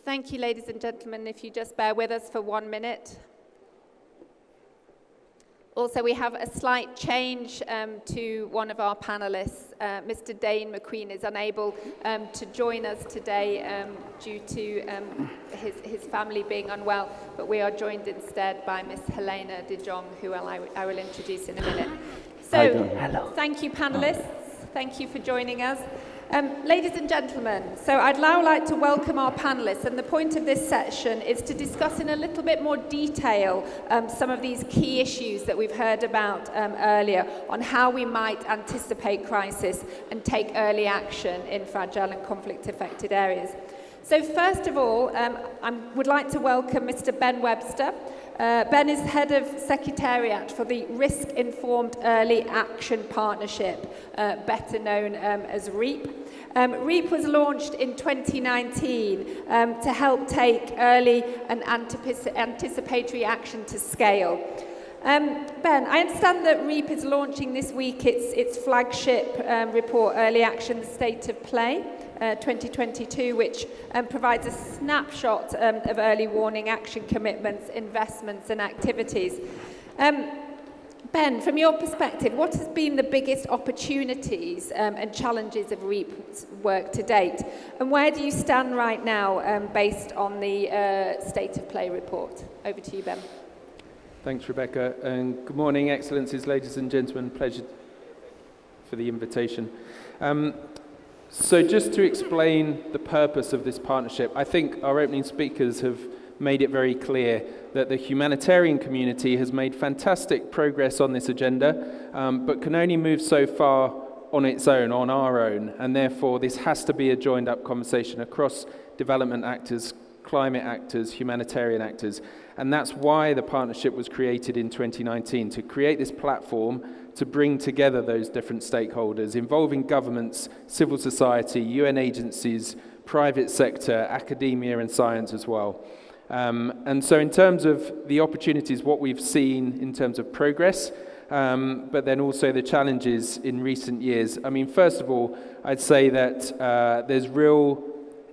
S1: Thank you, ladies and gentlemen. If you just bear with us for 1 minute. Also, we have a slight change to one of our panelists. Mr. Dane McQueen is unable to join us today due to his family being unwell, but we are joined instead by Miss Helena de Jong, who I will introduce in a minute. So, thank you, panelists. Thank you for joining us. Ladies and gentlemen, so I'd now like to welcome our panelists, and the point of this session is to discuss in a little bit more detail some of these key issues that we've heard about earlier on how we might anticipate crisis and take early action in fragile and conflict-affected areas. So first of all, I would like to welcome Mr. Ben Webster. Ben is Head of Secretariat for the Risk-Informed Early Action Partnership, better known as REAP. REAP was launched in 2019 to help take early and anticipatory action to scale. Ben, I understand that REAP is launching this week its flagship report, Early Action, the State of Play, 2022, which provides a snapshot of early warning action commitments, investments and activities. Ben, from your perspective, what has been the biggest opportunities and challenges of REAP's work to date? And where do you stand right now based on the State of Play report? Over to you, Ben.
S6: Thanks, Rebecca, and good morning, Excellencies, ladies and gentlemen. Pleasure for the invitation. So just to explain the purpose of this partnership, I think our opening speakers have made it very clear that the humanitarian community has made fantastic progress on this agenda, but can only move so far on its own, on our own, and therefore this has to be a joined-up conversation across development actors, climate actors, humanitarian actors, and that's why the partnership was created in 2019, to create this platform to bring together those different stakeholders, involving governments, civil society, UN agencies, private sector, academia and science as well. And so in terms of the opportunities, what we've seen in terms of progress, but then also the challenges in recent years. I mean, first of all, I'd say that there's real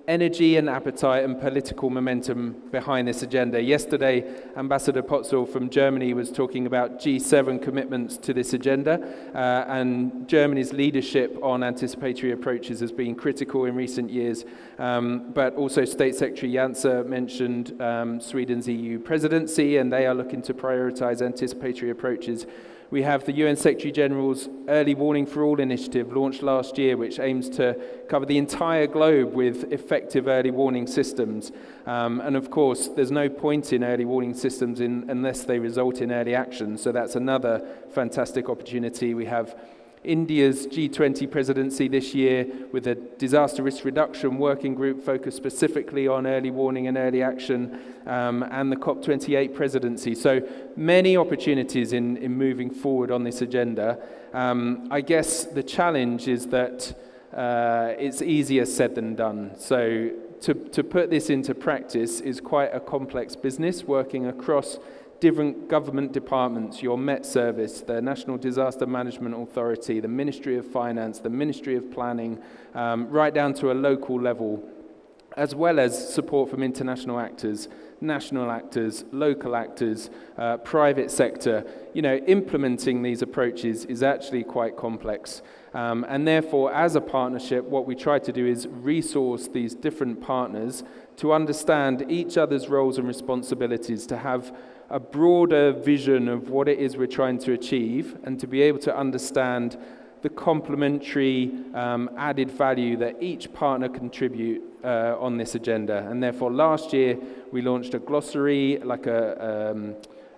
S6: energy and appetite and political momentum behind this agenda. Yesterday, Ambassador Potzel from Germany was talking about G7 commitments to this agenda, and Germany's leadership on anticipatory approaches has been critical in recent years. But also State Secretary Janse mentioned Sweden's EU presidency, and they are looking to prioritize anticipatory approaches. We have the UN Secretary General's Early Warning for All initiative launched last year, which aims to cover the entire globe with effective early warning systems. And of course, there's no point in early warning systems unless they result in early action. So that's another fantastic opportunity. We have India's G20 presidency this year with a disaster risk reduction working group focused specifically on early warning and early action, and the COP28 presidency. So many opportunities in moving forward on this agenda. I guess the challenge is that it's easier said than done. So to put this into practice is quite a complex business, working across different government departments, your Met Service, the National Disaster Management Authority, the Ministry of Finance, the Ministry of Planning, right down to a local level. as well as support from international actors, national actors, local actors, private sector. You know, implementing these approaches is actually quite complex. And therefore, as a partnership, what we try to do is resource these different partners to understand each other's roles and responsibilities, to have a broader vision of what it is we're trying to achieve, and to be able to understand the complementary added value that each partner contribute on this agenda. And therefore, last year, we launched a glossary, like a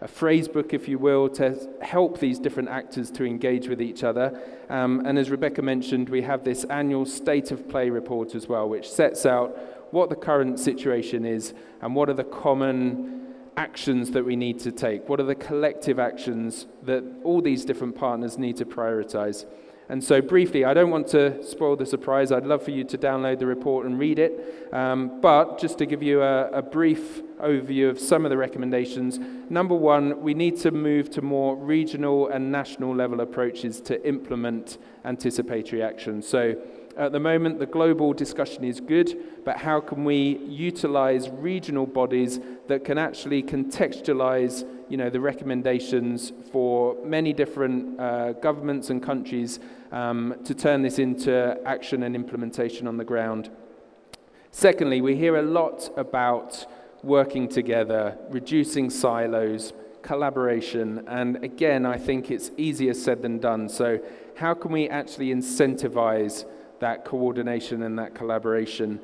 S6: phrase book, if you will, to help these different actors to engage with each other. And as Rebecca mentioned, we have this annual State of Play report as well, which sets out what the current situation is and what are the common actions that we need to take. What are the collective actions that all these different partners need to prioritize? And so briefly, I don't want to spoil the surprise. I'd love for you to download the report and read it. But just to give you a brief overview of some of the recommendations. Number one, we need to move to more regional and national level approaches to implement anticipatory action. So at the moment, the global discussion is good, but how can we utilize regional bodies that can actually contextualize, you know, the recommendations for many different governments and countries to turn this into action and implementation on the ground? Secondly, we hear a lot about working together, reducing silos, collaboration, and again, I think it's easier said than done. So how can we actually incentivize that coordination and that collaboration?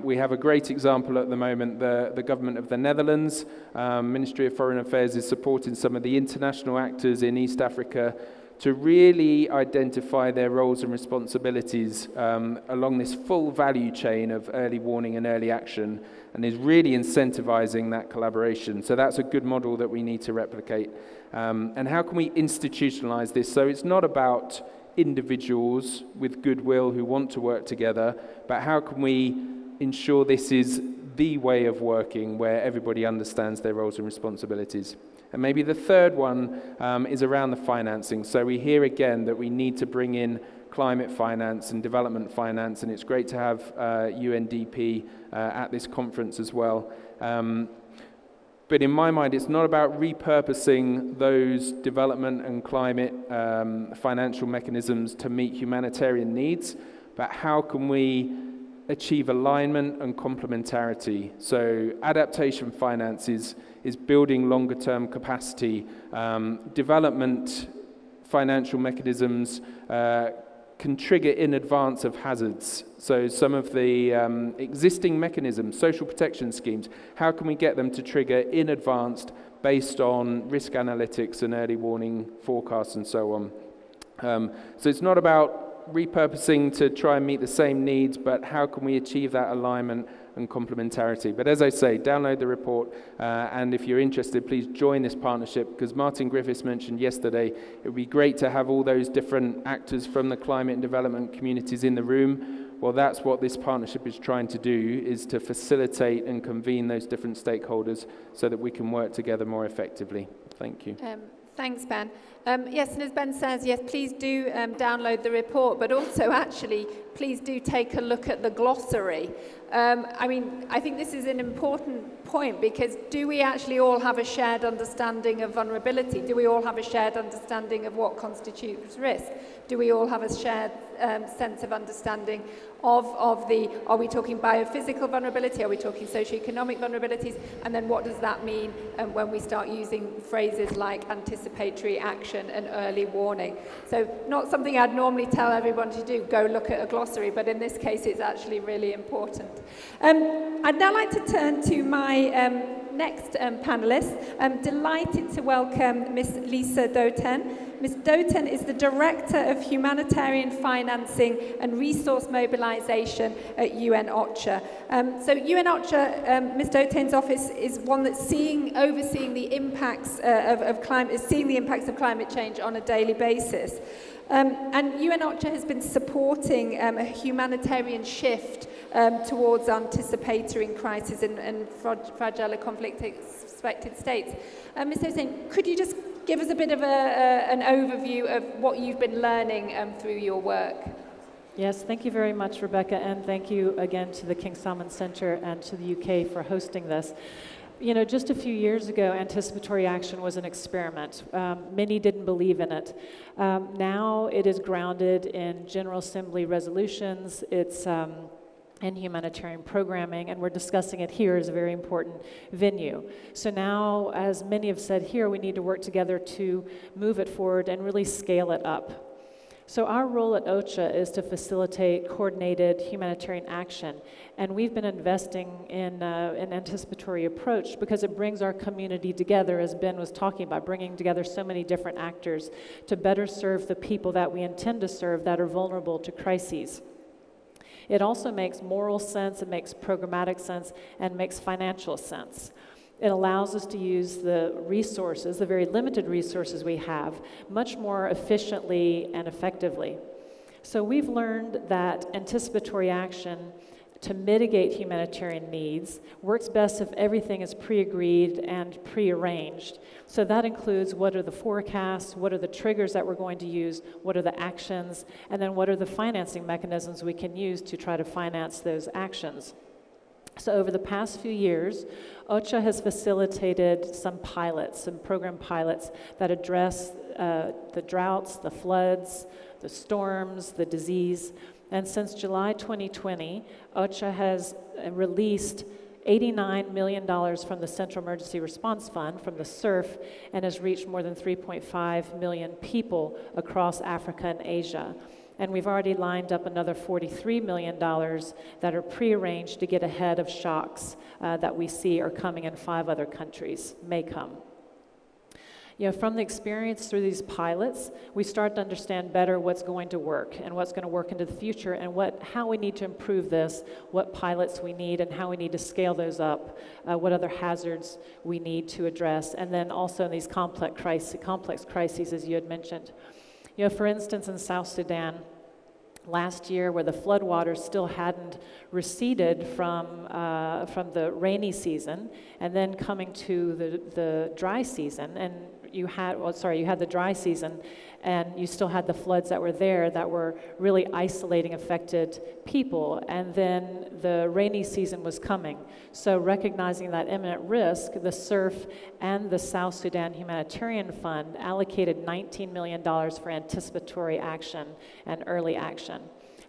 S6: We have a great example at the moment. The government of the Netherlands, Ministry of Foreign Affairs, is supporting some of the international actors in East Africa to really identify their roles and responsibilities along this full value chain of early warning and early action, and is really incentivizing that collaboration. So that's a good model that we need to replicate. And how can we institutionalize this? So it's not about individuals with goodwill who want to work together, but how can we ensure this is the way of working where everybody understands their roles and responsibilities? And maybe the third one is around the financing. So we hear again that we need to bring in climate finance and development finance, and it's great to have UNDP at this conference as well. But in my mind, it's not about repurposing those development and climate financial mechanisms to meet humanitarian needs, but how can we achieve alignment and complementarity? So adaptation finance is building longer term capacity. Development financial mechanisms can trigger in advance of hazards. So some of the existing mechanisms, social protection schemes, how can we get them to trigger in advance based on risk analytics and early warning forecasts and so on? So it's not about repurposing to try and meet the same needs, but how can we achieve that alignment and complementarity? But as I say, download the report, and if you're interested, please join this partnership, because Martin Griffiths mentioned yesterday, it would be great to have all those different actors from the climate and development communities in the room. Well, that's what this partnership is trying to do, is to facilitate and convene those different stakeholders so that we can work together more effectively. Thank you.
S1: Thanks, Ben. Yes, and as Ben says, yes, please do download the report, but also actually, please do take a look at the glossary. I think this is an important point, because do we actually all have a shared understanding of vulnerability? Do we all have a shared understanding of what constitutes risk? Do we all have a shared sense of understanding of the, are we talking biophysical vulnerability? Are we talking socioeconomic vulnerabilities? And then what does that mean when we start using phrases like anticipatory action and early warning? So not something I'd normally tell everyone to do, go look at a glossary, but in this case it's actually really important. I'd now like to turn to my next panelist. I'm delighted to welcome Ms. Lisa Doten. Ms. Doten is the Director of Humanitarian Financing and Resource Mobilization at UN OCHA. So UN OCHA, Ms. Doten's office is one that's overseeing the impacts of climate change on a daily basis. And UN OCHA has been supporting a humanitarian shift towards anticipatory crisis and fragile and conflict-expected states. Ms. Doten, could you just give us a bit of an overview of what you've been learning through your work?
S7: Yes, thank you very much, Rebecca, and thank you again to the King Salman Center and to the UK for hosting this. You know, just a few years ago, anticipatory action was an experiment. Many didn't believe in it. Now it is grounded in General Assembly resolutions, it's in humanitarian programming, and we're discussing it here as a very important venue. So now, as many have said here, we need to work together to move it forward and really scale it up. So our role at OCHA is to facilitate coordinated humanitarian action, and we've been investing in an anticipatory approach because it brings our community together, as Ben was talking about, bringing together so many different actors to better serve the people that we intend to serve that are vulnerable to crises. It also makes moral sense, it makes programmatic sense, and makes financial sense. It allows us to use the resources, the very limited resources we have, much more efficiently and effectively. So we've learned that anticipatory action to mitigate humanitarian needs works best if everything is pre-agreed and pre-arranged. So that includes what are the forecasts, what are the triggers that we're going to use, what are the actions, and then what are the financing mechanisms we can use to try to finance those actions. So over the past few years, OCHA has facilitated some pilots, some program pilots that address the droughts, the floods, the storms, the disease. And since July 2020, OCHA has released $89 million from the Central Emergency Response Fund, from the CERF, and has reached more than 3.5 million people across Africa and Asia. And we've already lined up another $43 million that are prearranged to get ahead of shocks that we see are coming in 5 other countries, may come. You know, from the experience through these pilots, we start to understand better what's going to work and what's going to work into the future and how we need to improve this, what pilots we need and how we need to scale those up, what other hazards we need to address, and then also in these complex crises, as you had mentioned. You know, for instance, in South Sudan, last year, where the floodwaters still hadn't receded from the rainy season, and then coming to the dry season, and you had the dry season, and you still had the floods that were there that were really isolating affected people, and then the rainy season was coming. So recognizing that imminent risk, the CERF and the South Sudan Humanitarian Fund allocated $19 million for anticipatory action and early action.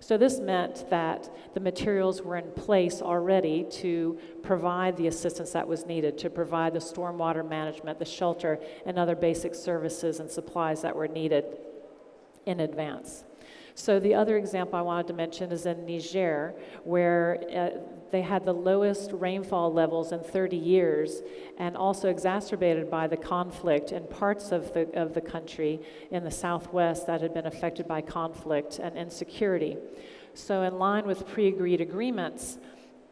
S7: So this meant that the materials were in place already to provide the assistance that was needed, to provide the stormwater management, the shelter, and other basic services and supplies that were needed in advance. So the other example I wanted to mention is in Niger, where they had the lowest rainfall levels in 30 years, and also exacerbated by the conflict in parts of the country in the southwest that had been affected by conflict and insecurity. So in line with pre-agreed agreements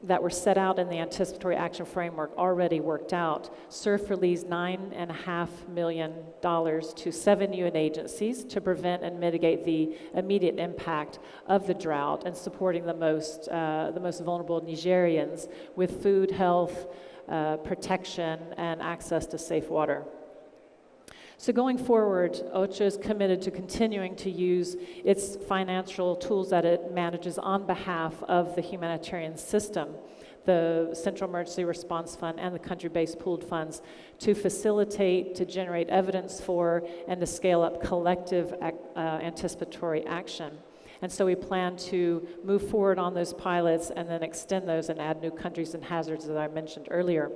S7: that were set out in the anticipatory action framework already worked out, CERF released $9.5 million to 7 UN agencies to prevent and mitigate the immediate impact of the drought and supporting the most vulnerable Nigerians with food, health, protection, and access to safe water. So going forward, OCHA is committed to continuing to use its financial tools that it manages on behalf of the humanitarian system, the Central Emergency Response Fund and the country-based pooled funds, to facilitate, to generate evidence for, and to scale up collective anticipatory action. And so we plan to move forward on those pilots and then extend those and add new countries and hazards that I mentioned earlier.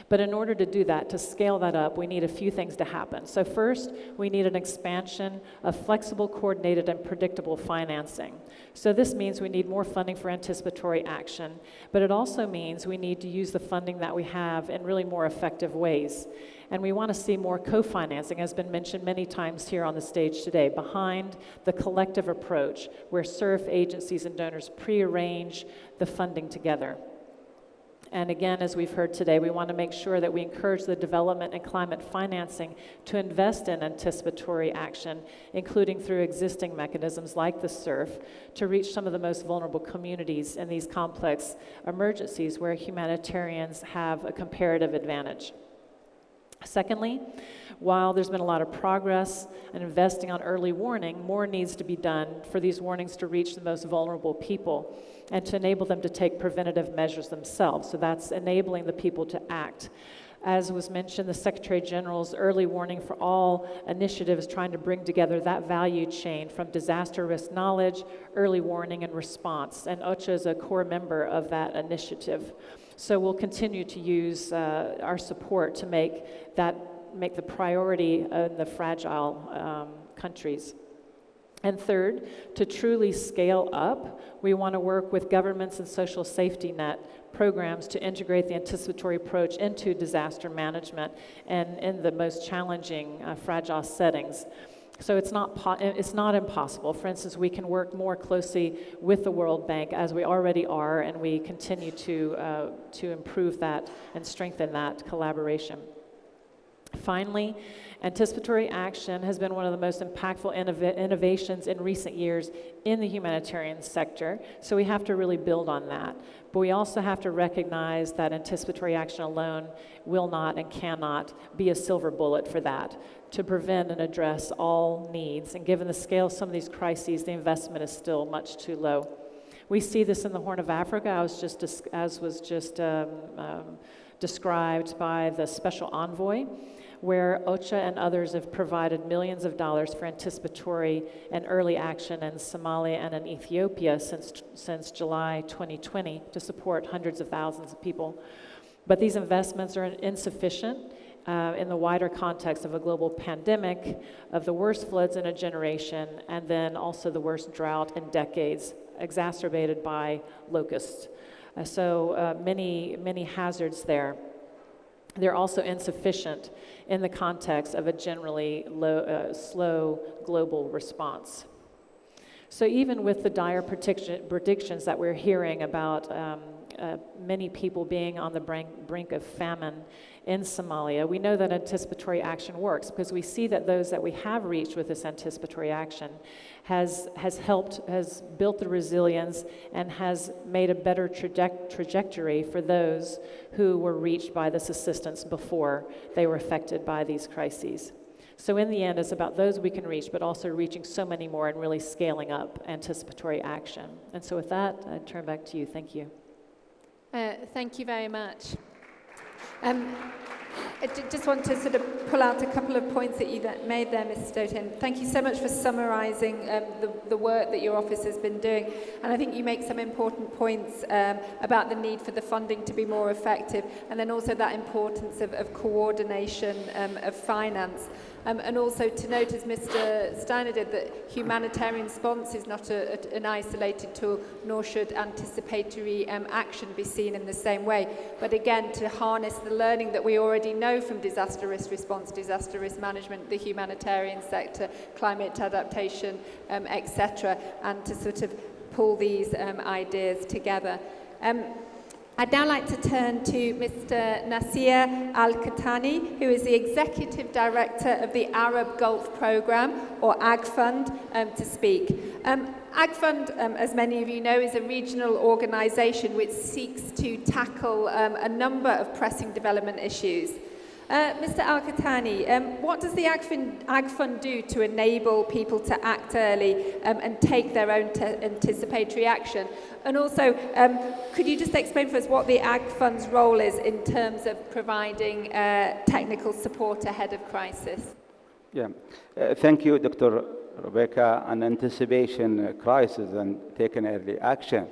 S7: But in order to do that, to scale that up, we need a few things to happen. So first, we need an expansion of flexible, coordinated, and predictable financing. So this means we need more funding for anticipatory action, but it also means we need to use the funding that we have in really more effective ways. And we want to see more co-financing, as has been mentioned many times here on the stage today, behind the collective approach, where CERF agencies and donors pre-arrange the funding together. And again, as we've heard today, we want to make sure that we encourage the development and climate financing to invest in anticipatory action, including through existing mechanisms like the CERF, to reach some of the most vulnerable communities in these complex emergencies where humanitarians have a comparative advantage. Secondly, while there's been a lot of progress in investing on early warning, more needs to be done for these warnings to reach the most vulnerable people and to enable them to take preventative measures themselves. So that's enabling the people to act. As was mentioned, the Secretary General's early warning for all initiative is trying to bring together that value chain from disaster risk knowledge, early warning, and response. And OCHA is a core member of that initiative. So we'll continue to use our support to make the priority in the fragile countries. And third, to truly scale up, we want to work with governments and social safety net programs to integrate the anticipatory approach into disaster management and in the most challenging fragile settings. So it's not impossible. For instance, we can work more closely with the World Bank as we already are, and we continue to improve that and strengthen that collaboration. Finally, anticipatory action has been one of the most impactful innovations in recent years in the humanitarian sector, so we have to really build on that. But we also have to recognize that anticipatory action alone will not and cannot be a silver bullet for that, to prevent and address all needs. And given the scale of some of these crises, the investment is still much too low. We see this in the Horn of Africa, as was just described by the special envoy, where OCHA and others have provided millions of dollars for anticipatory and early action in Somalia and in Ethiopia since July 2020 to support hundreds of thousands of people. But these investments are insufficient in the wider context of a global pandemic, of the worst floods in a generation, and then also the worst drought in decades, exacerbated by locusts. So many hazards there. They're also insufficient in the context of a generally slow global response. So even with the dire predictions that we're hearing about many people being on the brink of famine in Somalia, we know that anticipatory action works because we see that those that we have reached with this anticipatory action has built the resilience and has made a better trajectory for those who were reached by this assistance before they were affected by these crises. So in the end, it's about those we can reach, but also reaching so many more and really scaling up anticipatory action. And so with that, I turn back to you. Thank you.
S1: Thank you very much. I just want to sort of pull out a couple of points that you made there, Ms. Stoughton. Thank you so much for summarising the work that your office has been doing. And I think you make some important points about the need for the funding to be more effective, and then also that importance of coordination of finance. And also to note, as Mr. Steiner did, that humanitarian response is not an isolated tool, nor should anticipatory action be seen in the same way. But again, to harness the learning that we already know from disaster risk response, disaster risk management, the humanitarian sector, climate adaptation, etc., and to sort of pull these ideas together. I'd now like to turn to Mr. Nasir Al-Khatani, who is the Executive Director of the Arab Gulf Programme, or AgFund, to speak. AgFund, as many of you know, is a regional organisation which seeks to tackle a number of pressing development issues. Mr. Al-Khatani, what does the AgFund do to enable people to act early and take their own anticipatory action? And also, could you just explain for us what the AgFund's role is in terms of providing technical support ahead of crisis?
S8: Yeah, thank you, Dr. Rebecca. An anticipation crisis and taking early action.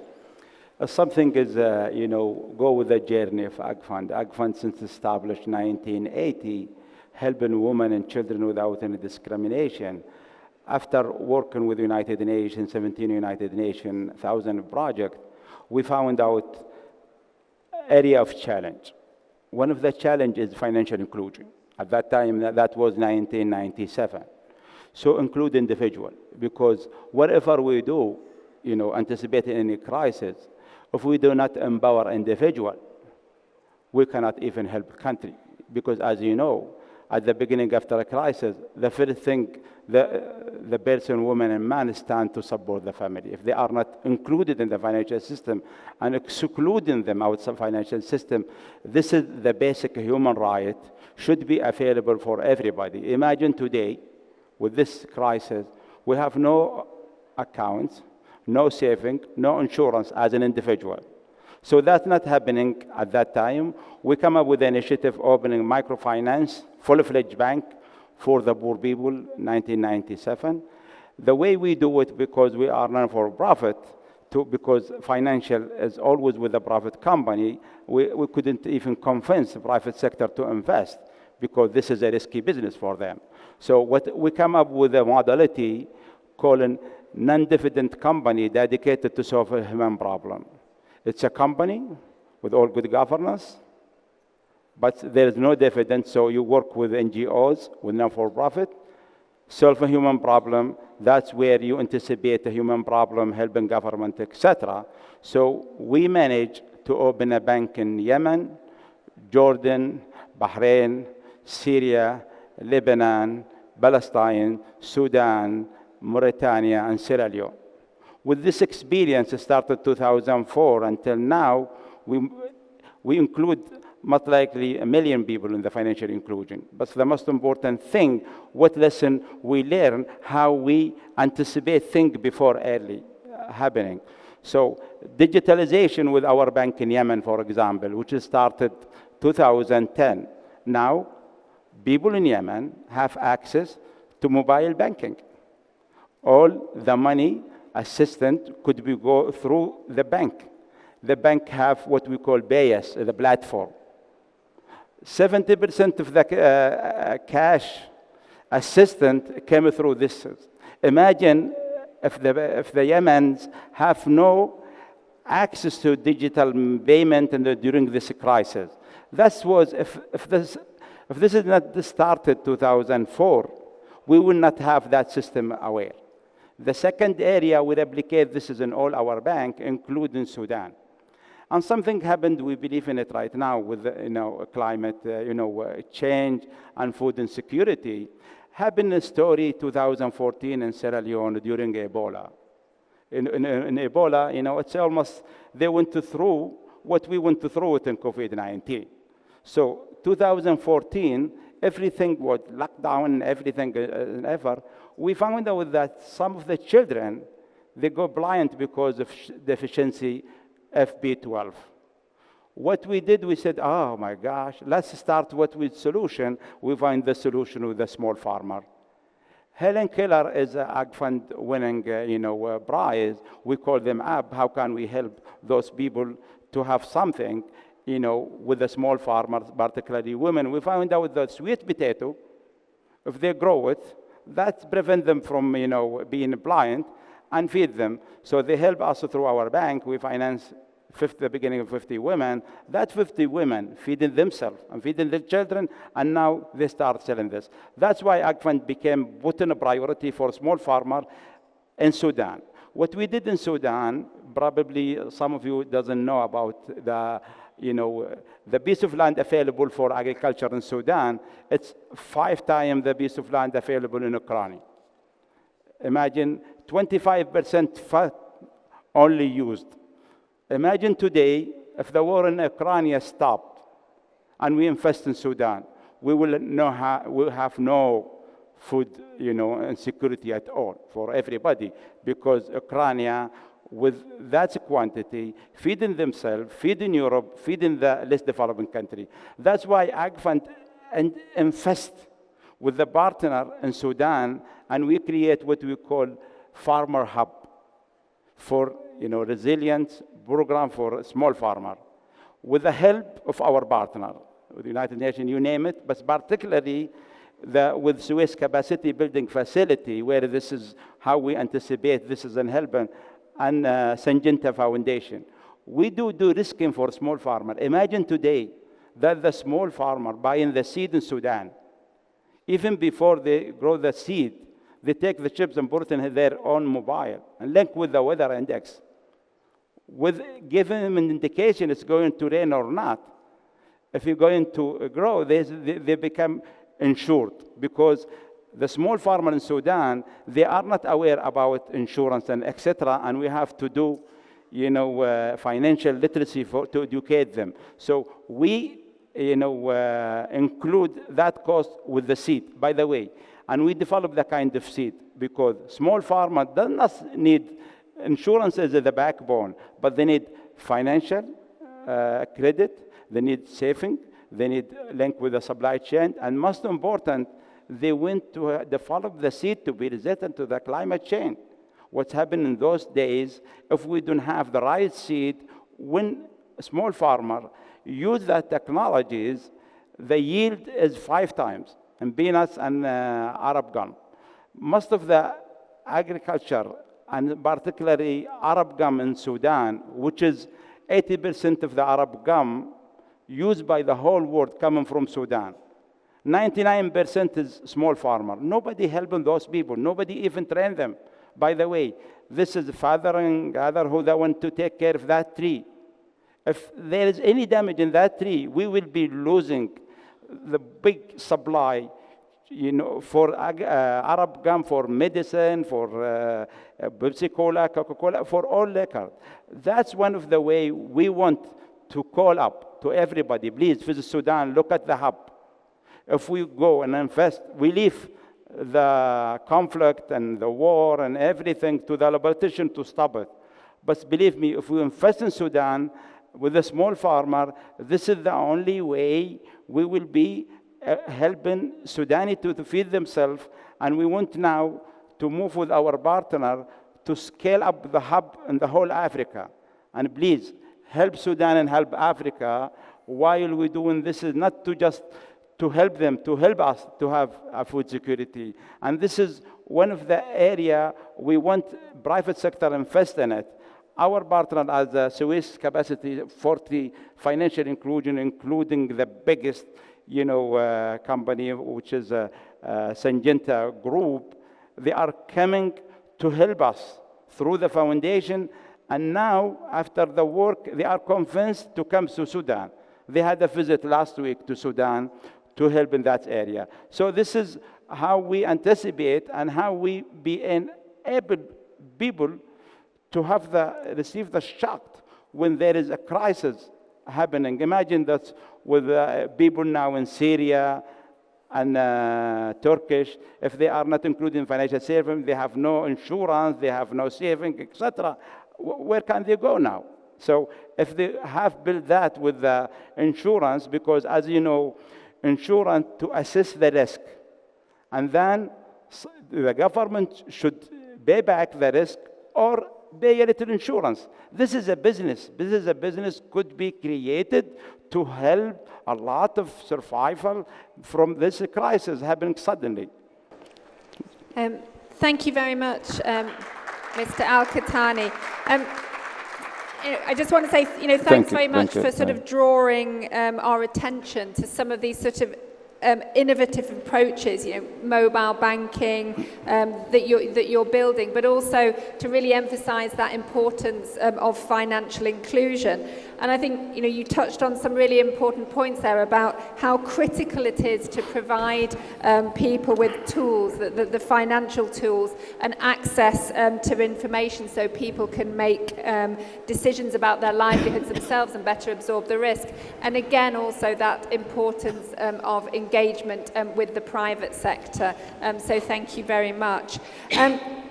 S8: Something is, go with the journey of AgFund. AgFund, since established in 1980, helping women and children without any discrimination. After working with United Nations, 17 United Nations, 1,000 projects, we found out area of challenge. One of the challenges is financial inclusion. At that time, that was 1997. So include individual, because whatever we do, anticipating any crisis, if we do not empower individual, we cannot even help country. Because as you know, at the beginning after a crisis, the first thing the person, woman, and man stand to support the family. If they are not included in the financial system and excluding them outside the financial system, this is the basic human right, should be available for everybody. Imagine today, with this crisis, we have no accounts, no saving, no insurance as an individual. So that's not happening at that time. We come up with an initiative opening microfinance, full-fledged bank for the poor people, 1997. The way we do it, because we are non-for-profit, because financial is always with a private company, we couldn't even convince the private sector to invest because this is a risky business for them. So what we come up with a modality called non-dividend company dedicated to solve a human problem. It's a company with all good governance, but there is no dividend, so you work with NGOs, with non-for-profit, solve a human problem. That's where you anticipate a human problem, helping government, etc. So we managed to open a bank in Yemen, Jordan, Bahrain, Syria, Lebanon, Palestine, Sudan, Mauritania, and Sierra Leone. With this experience, started 2004 until now, we include most likely 1 million people in the financial inclusion. But the most important thing, what lesson we learn, how we anticipate things before early happening. So digitalization with our bank in Yemen, for example, which started 2010. Now, people in Yemen have access to mobile banking. All the money assistant could be go through the bank. The bank have what we call BAS, the platform. 70% of the cash assistant came through this. Imagine if the Yemens have no access to digital payment during this crisis. That was if this is not started 2004, we will not have that system aware. The second area we replicate this is in all our bank, including Sudan. And something happened, we believe in it right now with climate change and food insecurity. Happened a story 2014 in Sierra Leone during Ebola. In Ebola, it's almost, they went through what we went through in COVID-19. So 2014, everything was locked down, everything ever. We found out that some of the children, they go blind because of deficiency FB12. What we did, we said, oh my gosh, let's start with solution. We find the solution with the small farmer. Helen Keller is an Ag Fund winning prize. We call them up. How can we help those people to have something, with the small farmers, particularly women? We found out that sweet potato, if they grow it, that prevents them from, being blind and feed them. So they help us through our bank. We finance the beginning of 50 women. That 50 women feeding themselves and feeding their children, and now they start selling this. That's why Ag Fund became put in a priority for small farmer in Sudan. What we did in Sudan, probably some of you doesn't know about the piece of land available for agriculture in Sudan. It's 5 times the piece of land available in Ukraine. Imagine 25% fat only used. Imagine today, if the war in Ukraine stopped and we invest in Sudan, we'll have no food, insecurity at all for everybody, because Ukraine, with that quantity, feeding themselves, feeding Europe, feeding the less developing country. That's why Ag Fund invest with the partner in Sudan, and we create what we call farmer hub for resilience program for small farmer, with the help of our partner, with the United Nations, you name it, but particularly with Suez capacity building facility, where this is how we anticipate this is in helping, and Syngenta Foundation. We do risking for small farmer. Imagine today that the small farmer buying the seed in Sudan, even before they grow the seed, they take the chips and put it in their own mobile and link with the weather index, with giving them an indication it's going to rain or not. If you're going to grow, they become insured, because the small farmer in Sudan, they are not aware about insurance and etc. And we have to do, financial literacy to educate them. So we, include that cost with the seed, by the way. And we develop the kind of seed because small farmer does not need insurance as the backbone, but they need financial credit, they need saving, they need link with the supply chain, and most important, they want to develop the seed to be resistant to the climate change. What's happened in those days, if we don't have the right seed, when a small farmer use that technologies, the yield is 5 times in peanuts and Arab gum. Most of the agriculture, and particularly Arab gum in Sudan, which is 80% of the Arab gum used by the whole world coming from Sudan. 99% is small farmer. Nobody helping those people. Nobody even train them. By the way, this is father and other who they want to take care of that tree. If there is any damage in that tree, we will be losing the big supply, for Arab gum, for medicine, for Pepsi Cola, Coca-Cola, for all liquor. That's one of the way we want to call up to everybody. Please visit Sudan, look at the hub. If we go and invest, we leave the conflict and the war and everything to the politician to stop it. But believe me, if we invest in Sudan with a small farmer, this is the only way we will be helping Sudanese to feed themselves. And we want now to move with our partner to scale up the hub in the whole Africa. And please, help Sudan and help Africa. While we're doing this, is not to just to help them, to help us to have a food security. And this is one of the area we want private sector invest in it. Our partner has a Swiss capacity 40 financial inclusion, including the biggest, company, which is a Syngenta Group. They are coming to help us through the foundation. And now, after the work, they are convinced to come to Sudan. They had a visit last week to Sudan to help in that area. So this is how we anticipate and how we be enable people to have receive the shock when there is a crisis happening. Imagine that with people now in Syria and Turkish, if they are not included in financial saving, they have no insurance, they have no saving, etc. Where can they go now? So if they have built that with the insurance, because as you know, insurance to assess the risk, and then the government should pay back the risk or pay a little insurance. This is a business. This is a business could be created to help a lot of survival from this crisis happening suddenly.
S1: Thank you very much, Mr. Al-Qahtani. I just want to say, thanks very much for sort of drawing our attention to some of these sort of innovative approaches, mobile banking that you're building, but also to really emphasize that importance of financial inclusion. And I think you touched on some really important points there about how critical it is to provide people with tools, the financial tools, and access to information so people can make decisions about their livelihoods themselves and better absorb the risk. And again, also that importance of engagement with the private sector. So thank you very much.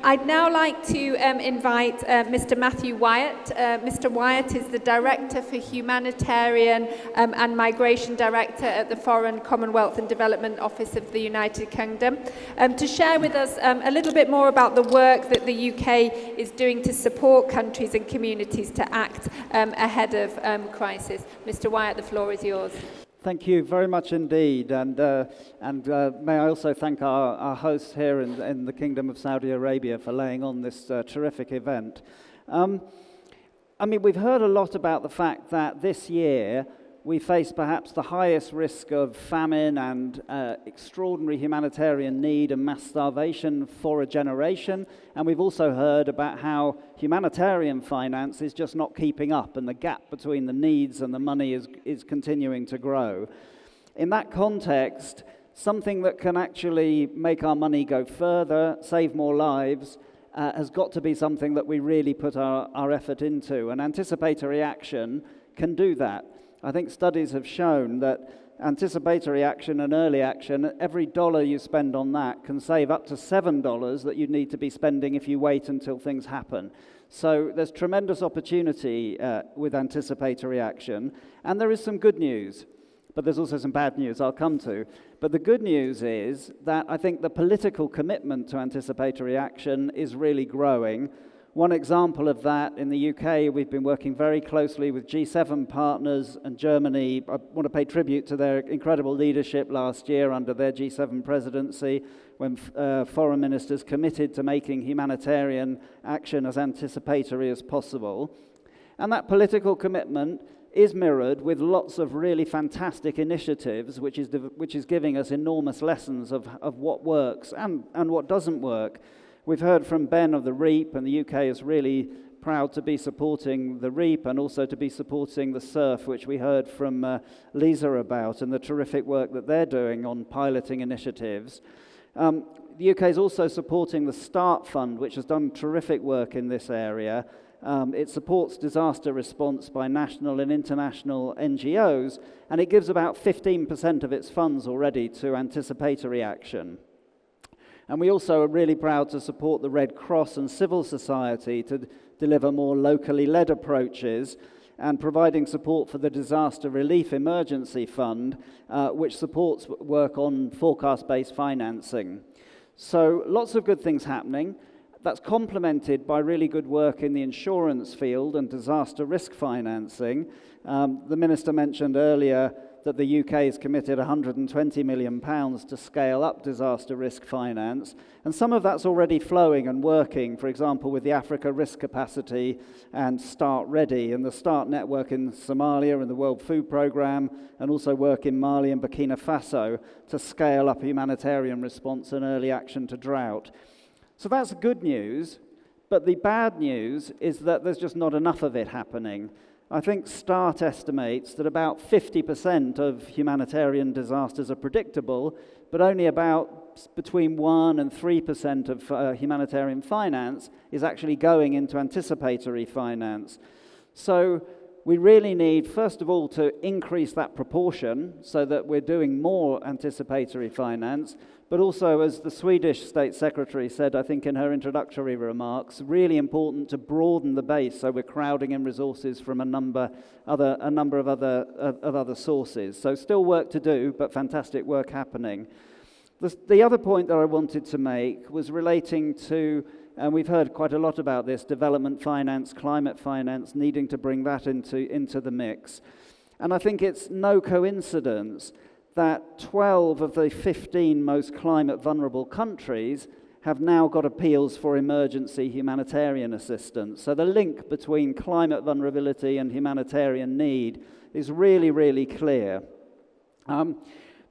S1: I'd now like to invite Mr. Matthew Wyatt. Mr. Wyatt is the Director for Humanitarian and Migration Director at the Foreign, Commonwealth and Development Office of the United Kingdom, to share with us a little bit more about the work that the UK is doing to support countries and communities to act ahead of crisis. Mr. Wyatt, the floor is yours.
S9: Thank you very much indeed, and may I also thank our hosts here in the Kingdom of Saudi Arabia for laying on this terrific event. I mean, we've heard a lot about the fact that this year we face perhaps the highest risk of famine and extraordinary humanitarian need and mass starvation for a generation. And we've also heard about how humanitarian finance is just not keeping up, and the gap between the needs and the money is continuing to grow. In that context, something that can actually make our money go further, save more lives, has got to be something that we really put our effort into. And anticipatory action can do that. I think studies have shown that anticipatory action and early action, every dollar you spend on that can save up to $7 that you'd need to be spending if you wait until things happen. So there's tremendous opportunity with anticipatory action, and there is some good news, but there's also some bad news I'll come to. But the good news is that I think the political commitment to anticipatory action is really growing. One example of that, in the UK, we've been working very closely with G7 partners and Germany. I want to pay tribute to their incredible leadership last year under their G7 presidency, when foreign ministers committed to making humanitarian action as anticipatory as possible. And that political commitment is mirrored with lots of really fantastic initiatives, which is giving us enormous lessons of what works and what doesn't work. We've heard from Ben of the REAP, and the UK is really proud to be supporting the REAP and also to be supporting the SURF, which we heard from Lisa about, and the terrific work that they're doing on piloting initiatives. The UK is also supporting the START Fund, which has done terrific work in this area. It supports disaster response by national and international NGOs, and it gives about 15% of its funds already to anticipatory action. And we also are really proud to support the Red Cross and civil society to deliver more locally led approaches, and providing support for the Disaster Relief Emergency Fund, which supports work on forecast-based financing. So lots of good things happening. That's complemented by really good work in the insurance field and disaster risk financing. The Minister mentioned earlier that the UK has committed £120 million to scale up disaster risk finance, and some of that's already flowing and working, for example, with the Africa Risk Capacity and Start Ready, and the START network in Somalia and the World Food Programme, and also work in Mali and Burkina Faso to scale up humanitarian response and early action to drought. So that's good news, but the bad news is that there's just not enough of it happening. I think START estimates that about 50% of humanitarian disasters are predictable, but only about between 1% and 3% of humanitarian finance is actually going into anticipatory finance. So we really need, first of all, to increase that proportion so that we're doing more anticipatory finance, but also, as the Swedish State Secretary said, I think in her introductory remarks, really important to broaden the base so we're crowding in resources from a number of other sources. So still work to do, but fantastic work happening. The other point that I wanted to make was relating to, and we've heard quite a lot about this, development finance, climate finance, needing to bring that into the mix. And I think it's no coincidence that 12 of the 15 most climate vulnerable countries have now got appeals for emergency humanitarian assistance. So the link between climate vulnerability and humanitarian need is really, really clear.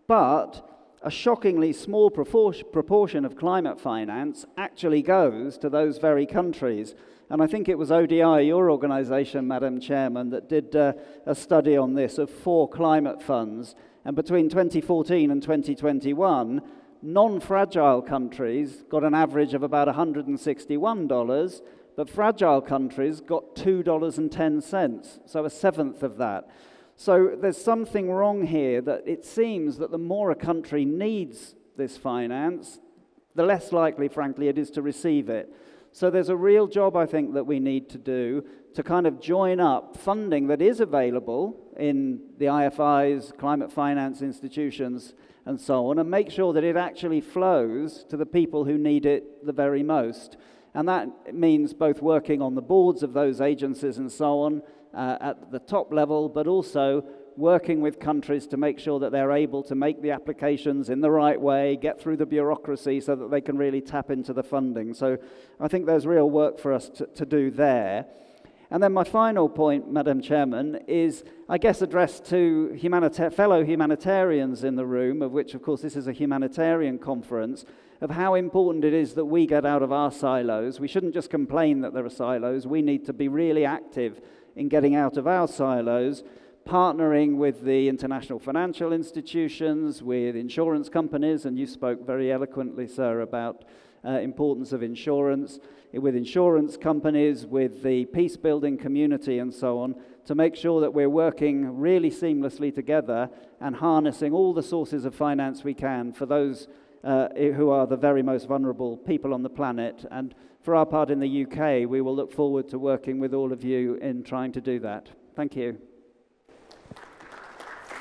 S9: But a shockingly small proportion of climate finance actually goes to those very countries. And I think it was ODI, your organisation, Madam Chairman, that did a study on this of 4 climate funds. And between 2014 and 2021, non-fragile countries got an average of about $161, but fragile countries got $2.10, so a seventh of that. So there's something wrong here, that it seems that the more a country needs this finance, the less likely, frankly, it is to receive it. So there's a real job, I think, that we need to do to kind of join up funding that is available in the IFIs, climate finance institutions, and so on, and make sure that it actually flows to the people who need it the very most. And that means both working on the boards of those agencies and so on at the top level, but also working with countries to make sure that they're able to make the applications in the right way, get through the bureaucracy so that they can really tap into the funding. So I think there's real work for us to do there. And then my final point, Madam Chairman, is, I guess, addressed to fellow humanitarians in the room, of which, of course, this is a humanitarian conference, of how important it is that we get out of our silos. We shouldn't just complain that there are silos. We need to be really active in getting out of our silos, partnering with the international financial institutions, with insurance companies, and you spoke very eloquently, sir, about importance of insurance, with insurance companies, with the peace-building community and so on, to make sure that we're working really seamlessly together and harnessing all the sources of finance we can for those who are the very most vulnerable people on the planet. And for our part in the UK, we will look forward to working with all of you in trying to do that. Thank you.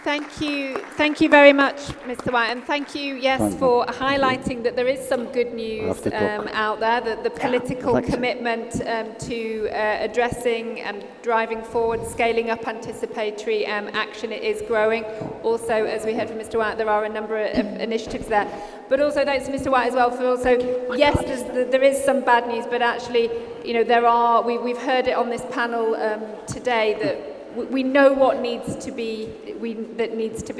S1: Thank you very much, Mr. White, and thank you, yes, for highlighting that there is some good news out there, that the political commitment to addressing and driving forward, scaling up anticipatory action is growing. Also, as we heard from Mr. White, there are a number of initiatives there. But also, thanks to Mr. White as well for also, yes, there is some bad news, but actually, you know, we've heard it on this panel today that we know what needs to be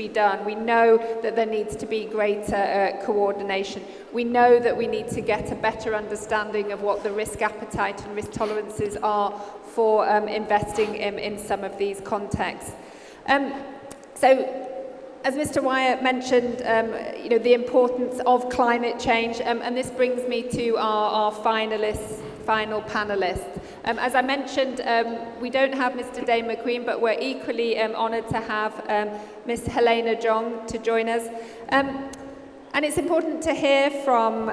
S1: done. We know that there needs to be greater coordination. We know that we need to get a better understanding of what the risk appetite and risk tolerances are for investing in some of these contexts. So, as Mr. Wyatt mentioned, you know, the importance of climate change, and this brings me to our final panelists. As I mentioned, we don't have Mr. Dane McQueen, but we're equally honoured to have Ms. Helena Jong to join us. And it's important to hear from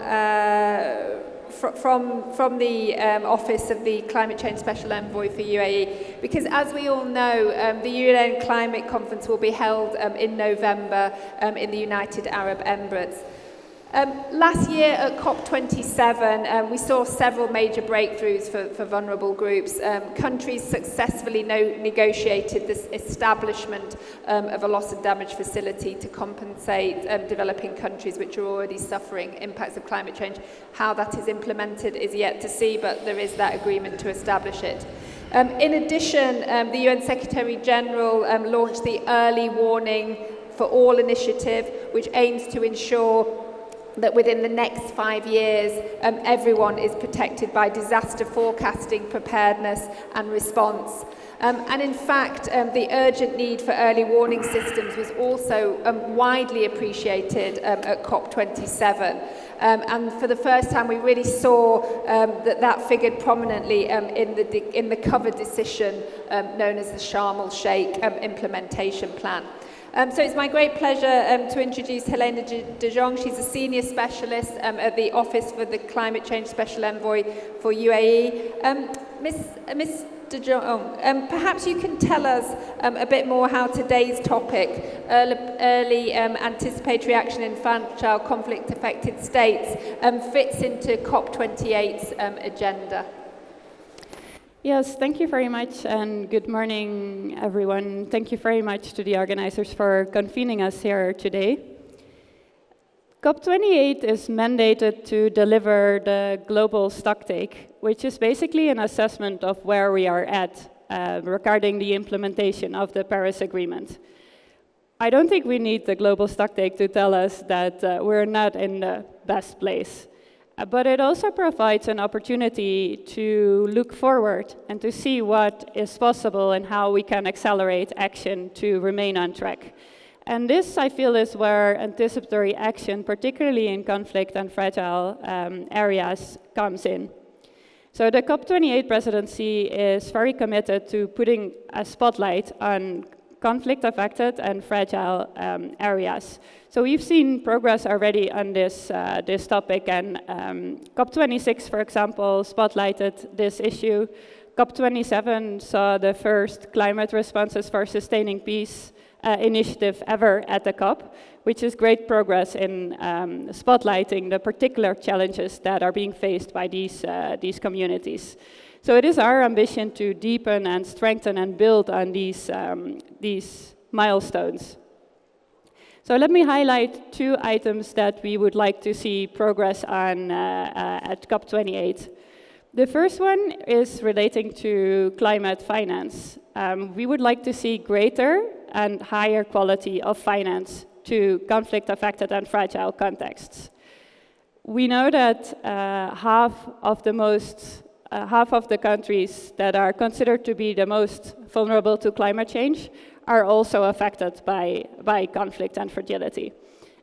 S1: the Office of the Climate Change Special Envoy for UAE, because as we all know, the UN Climate Conference will be held in November in the United Arab Emirates. Last year at COP27, we saw several major breakthroughs for vulnerable groups. Countries successfully negotiated this establishment of a loss and damage facility to compensate developing countries which are already suffering impacts of climate change. How that is implemented is yet to see, but there is that agreement to establish it. In addition, the UN Secretary General launched the Early Warning for All initiative, which aims to ensure that within the next 5 years, everyone is protected by disaster forecasting, preparedness and response. And in fact, the urgent need for early warning systems was also widely appreciated at COP27. And for the first time, we really saw that figured prominently in the cover decision known as the Sharm el-Sheikh implementation plan. So it's my great pleasure to introduce Helena de Jong. She's a senior specialist at the Office for the Climate Change Special Envoy for UAE. Ms. de Jong, perhaps you can tell us a bit more how today's topic, early anticipatory action in fragile conflict-affected states, fits into COP28's agenda.
S3: Yes, thank you very much, and good morning, everyone. Thank you very much to the organizers for convening us here today. COP28 is mandated to deliver the global stocktake, which is basically an assessment of where we are at regarding the implementation of the Paris Agreement. I don't think we need the global stocktake to tell us that we're not in the best place. But it also provides an opportunity to look forward and to see what is possible and how we can accelerate action to remain on track. And this, I feel, is where anticipatory action, particularly in conflict and fragile areas, comes in. So the COP28 presidency is very committed to putting a spotlight on conflict-affected and fragile areas. So we've seen progress already on this topic, and COP26, for example, spotlighted this issue. COP27 saw the first climate responses for sustaining peace initiative ever at the COP, which is great progress in spotlighting the particular challenges that are being faced by these communities. So it is our ambition to deepen and strengthen and build on these milestones. So let me highlight 2 items that we would like to see progress on at COP28. The first one is relating to climate finance. We would like to see greater and higher quality of finance to conflict-affected and fragile contexts. We know that half of the countries that are considered to be the most vulnerable to climate change
S10: are also affected by conflict and fragility.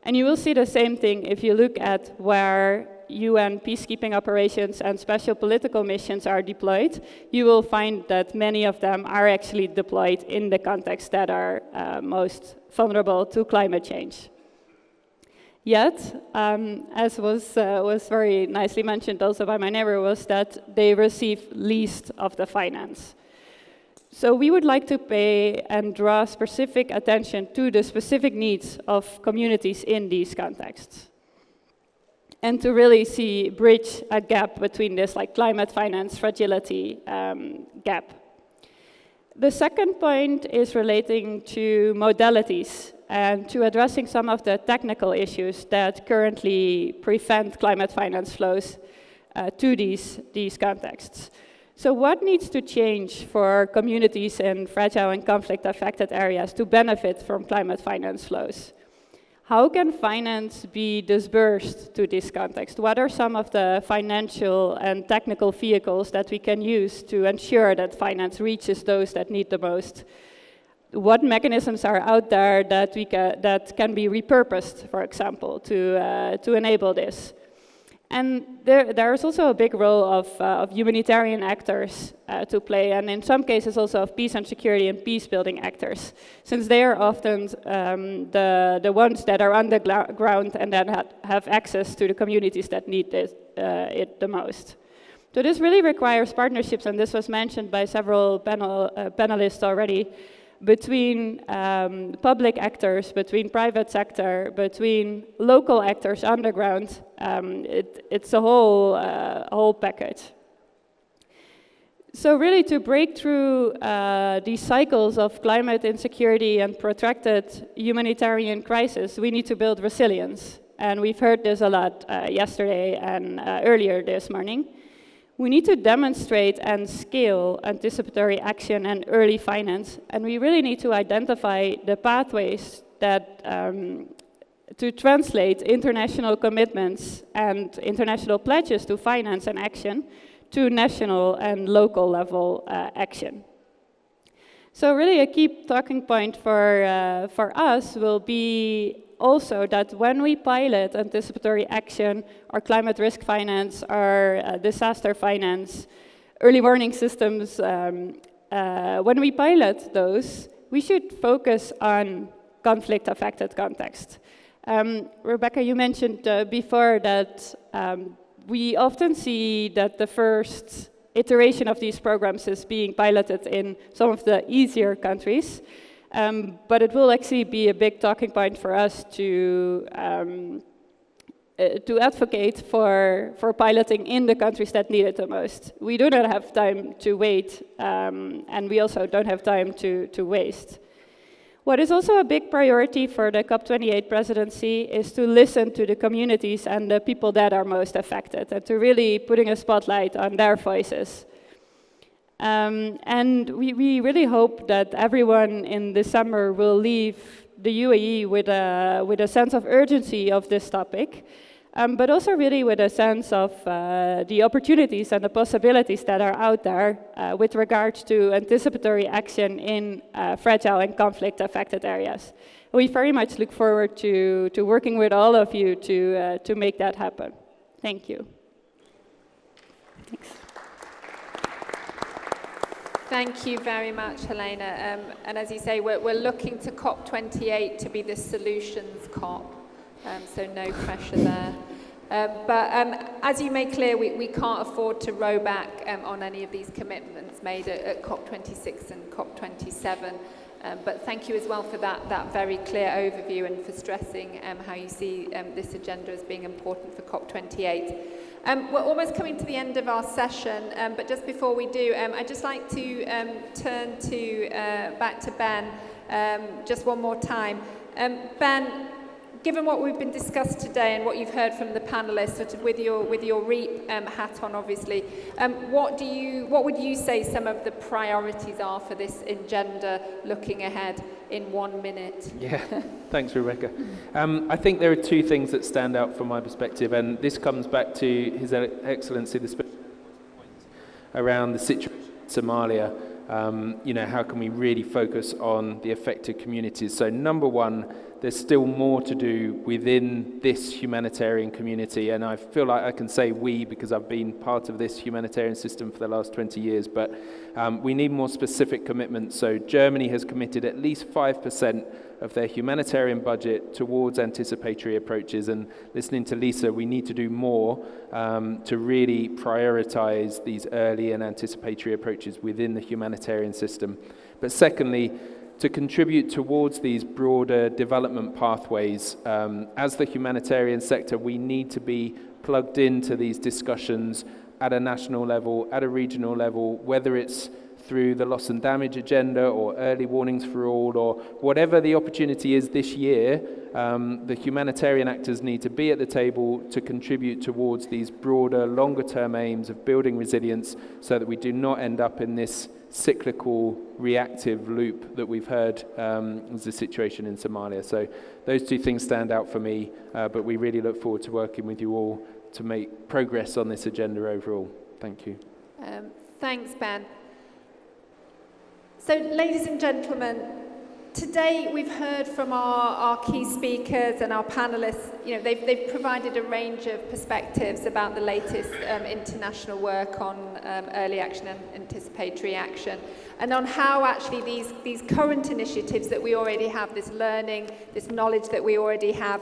S10: And you will see the same thing if you look at where UN peacekeeping operations and special political missions are deployed. You will find that many of them are actually deployed in the contexts that are most vulnerable to climate change. Yet, as was very nicely mentioned also by my neighbor, was that they receive least of the finance. So we would like to pay and draw specific attention to the specific needs of communities in these contexts. And to really bridge a gap between this like climate finance fragility gap. The second point is relating to modalities and to addressing some of the technical issues that currently prevent climate finance flows to these contexts. So what needs to change for communities in fragile and conflict-affected areas to benefit from climate finance flows? How can finance be disbursed to this context? What are some of the financial and technical vehicles that we can use to ensure that finance reaches those that need the most? What mechanisms are out there that can be repurposed, for example, to enable this? And there is also a big role of humanitarian actors to play, and in some cases also of peace and security and peace-building actors, since they are often the ones that are on the ground and that have access to the communities that need it the most. So this really requires partnerships, and this was mentioned by several panelists already, between public actors, between private sector, between local actors on the ground. It's a whole package. So really to break through these cycles of climate insecurity and protracted humanitarian crisis, we need to build resilience. And we've heard this a lot yesterday and earlier this morning. We need to demonstrate and scale anticipatory action and early finance, and we really need to identify the pathways that to translate international commitments and international pledges to finance and action to national and local level action. So really a key talking point for us will be also that when we pilot anticipatory action or climate risk finance or disaster finance, early warning systems, when we pilot those, we should focus on conflict-affected context. Rebecca, you mentioned before that we often see that the first iteration of these programs is being piloted in some of the easier countries. But it will actually be a big talking point for us to advocate for piloting in the countries that need it the most. We do not have time to wait, and we also don't have time to waste. What is also a big priority for the COP28 presidency is to listen to the communities and the people that are most affected, and to really putting a spotlight on their voices. And we really hope that everyone in the summer will leave the UAE with a sense of urgency of this topic, but also really with a sense of the opportunities and the possibilities that are out there with regards to anticipatory action in fragile and conflict-affected areas. We very much look forward to working with all of you to make that happen. Thank you. Thanks.
S1: Thank you very much, Helena. And as you say, we're looking to COP28 to be the solutions COP, so no pressure there. But as you made clear, we can't afford to row back on any of these commitments made at COP26 and COP27. But thank you as well for that very clear overview and for stressing how you see this agenda as being important for COP28. We're almost coming to the end of our session, but just before we do, I'd just like to turn back to Ben just one more time. Ben, given what we've been discussed today and what you've heard from the panelists, sort of with your REAP hat on, obviously, what would you say some of the priorities are for this agenda looking ahead in 1 minute?
S6: Yeah, thanks, Rebecca. I think there are two things that stand out from my perspective, and this comes back to His Excellency the Special point around the situation in Somalia how can we really focus on the affected communities? So number one, there's still more to do within this humanitarian community, and I feel like I can say we because I've been part of this humanitarian system for the last 20 years, but we need more specific commitments. So Germany has committed at least 5% of their humanitarian budget towards anticipatory approaches, and listening to Lisa, we need to do more to really prioritize these early and anticipatory approaches within the humanitarian system. But secondly, to contribute towards these broader development pathways. As the humanitarian sector, we need to be plugged into these discussions at a national level, at a regional level, whether it's through the loss and damage agenda or early warnings for all, or whatever the opportunity is this year, the humanitarian actors need to be at the table to contribute towards these broader, longer-term aims of building resilience so that we do not end up in this cyclical reactive loop that we've heard is the situation in Somalia. So those two things stand out for me, but we really look forward to working with you all to make progress on this agenda overall. Thank you.
S1: Thanks, Ben. So, ladies and gentlemen, today we've heard from our key speakers and our panelists. They've provided a range of perspectives about the latest international work on early action and anticipatory action, and on how actually these current initiatives that we already have, this learning, this knowledge that we already have,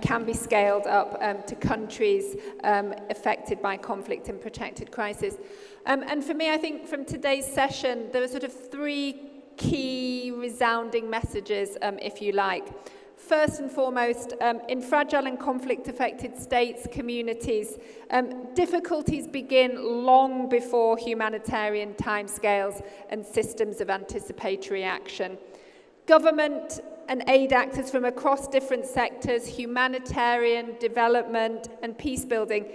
S1: can be scaled up to countries affected by conflict and protracted crisis. And for me, I think from today's session, there are sort of three key resounding messages, if you like. First and foremost, in fragile and conflict-affected states, communities, difficulties begin long before humanitarian timescales and systems of anticipatory action. Government and aid actors from across different sectors, humanitarian, development, and peace building,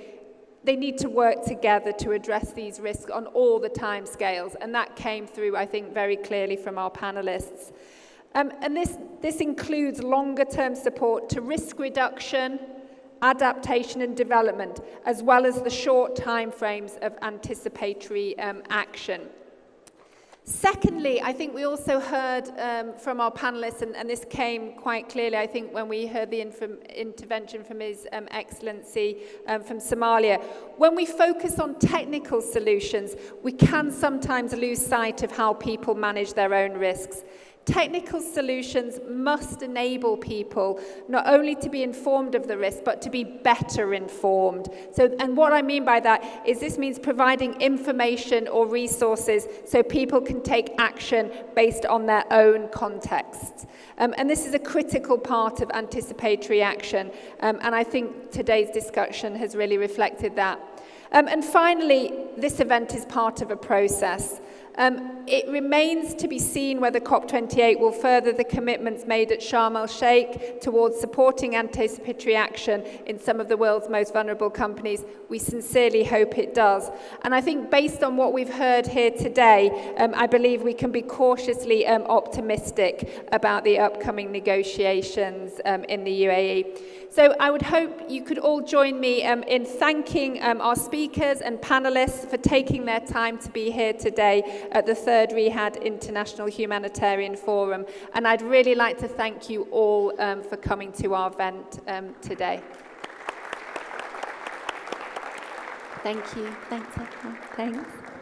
S1: they need to work together to address these risks on all the timescales, and that came through, I think, very clearly from our panelists. And this includes longer-term support to risk reduction, adaptation and development, as well as the short timeframes of anticipatory action. Secondly, I think we also heard from our panelists, and this came quite clearly, I think, when we heard the intervention from His Excellency from Somalia. When we focus on technical solutions, we can sometimes lose sight of how people manage their own risks. Technical solutions must enable people not only to be informed of the risk, but to be better informed. And what I mean by that is this means providing information or resources so people can take action based on their own context. And this is a critical part of anticipatory action, and I think today's discussion has really reflected that. And finally, this event is part of a process. It remains to be seen whether COP28 will further the commitments made at Sharm el-Sheikh towards supporting anticipatory action in some of the world's most vulnerable companies. We sincerely hope it does. And I think based on what we've heard here today, I believe we can be cautiously optimistic about the upcoming negotiations in the UAE. So I would hope you could all join me in thanking our speakers and panelists for taking their time to be here today at the 3rd Riyadh International Humanitarian Forum. And I'd really like to thank you all for coming to our event today. Thank you. Thanks, everyone. Thanks.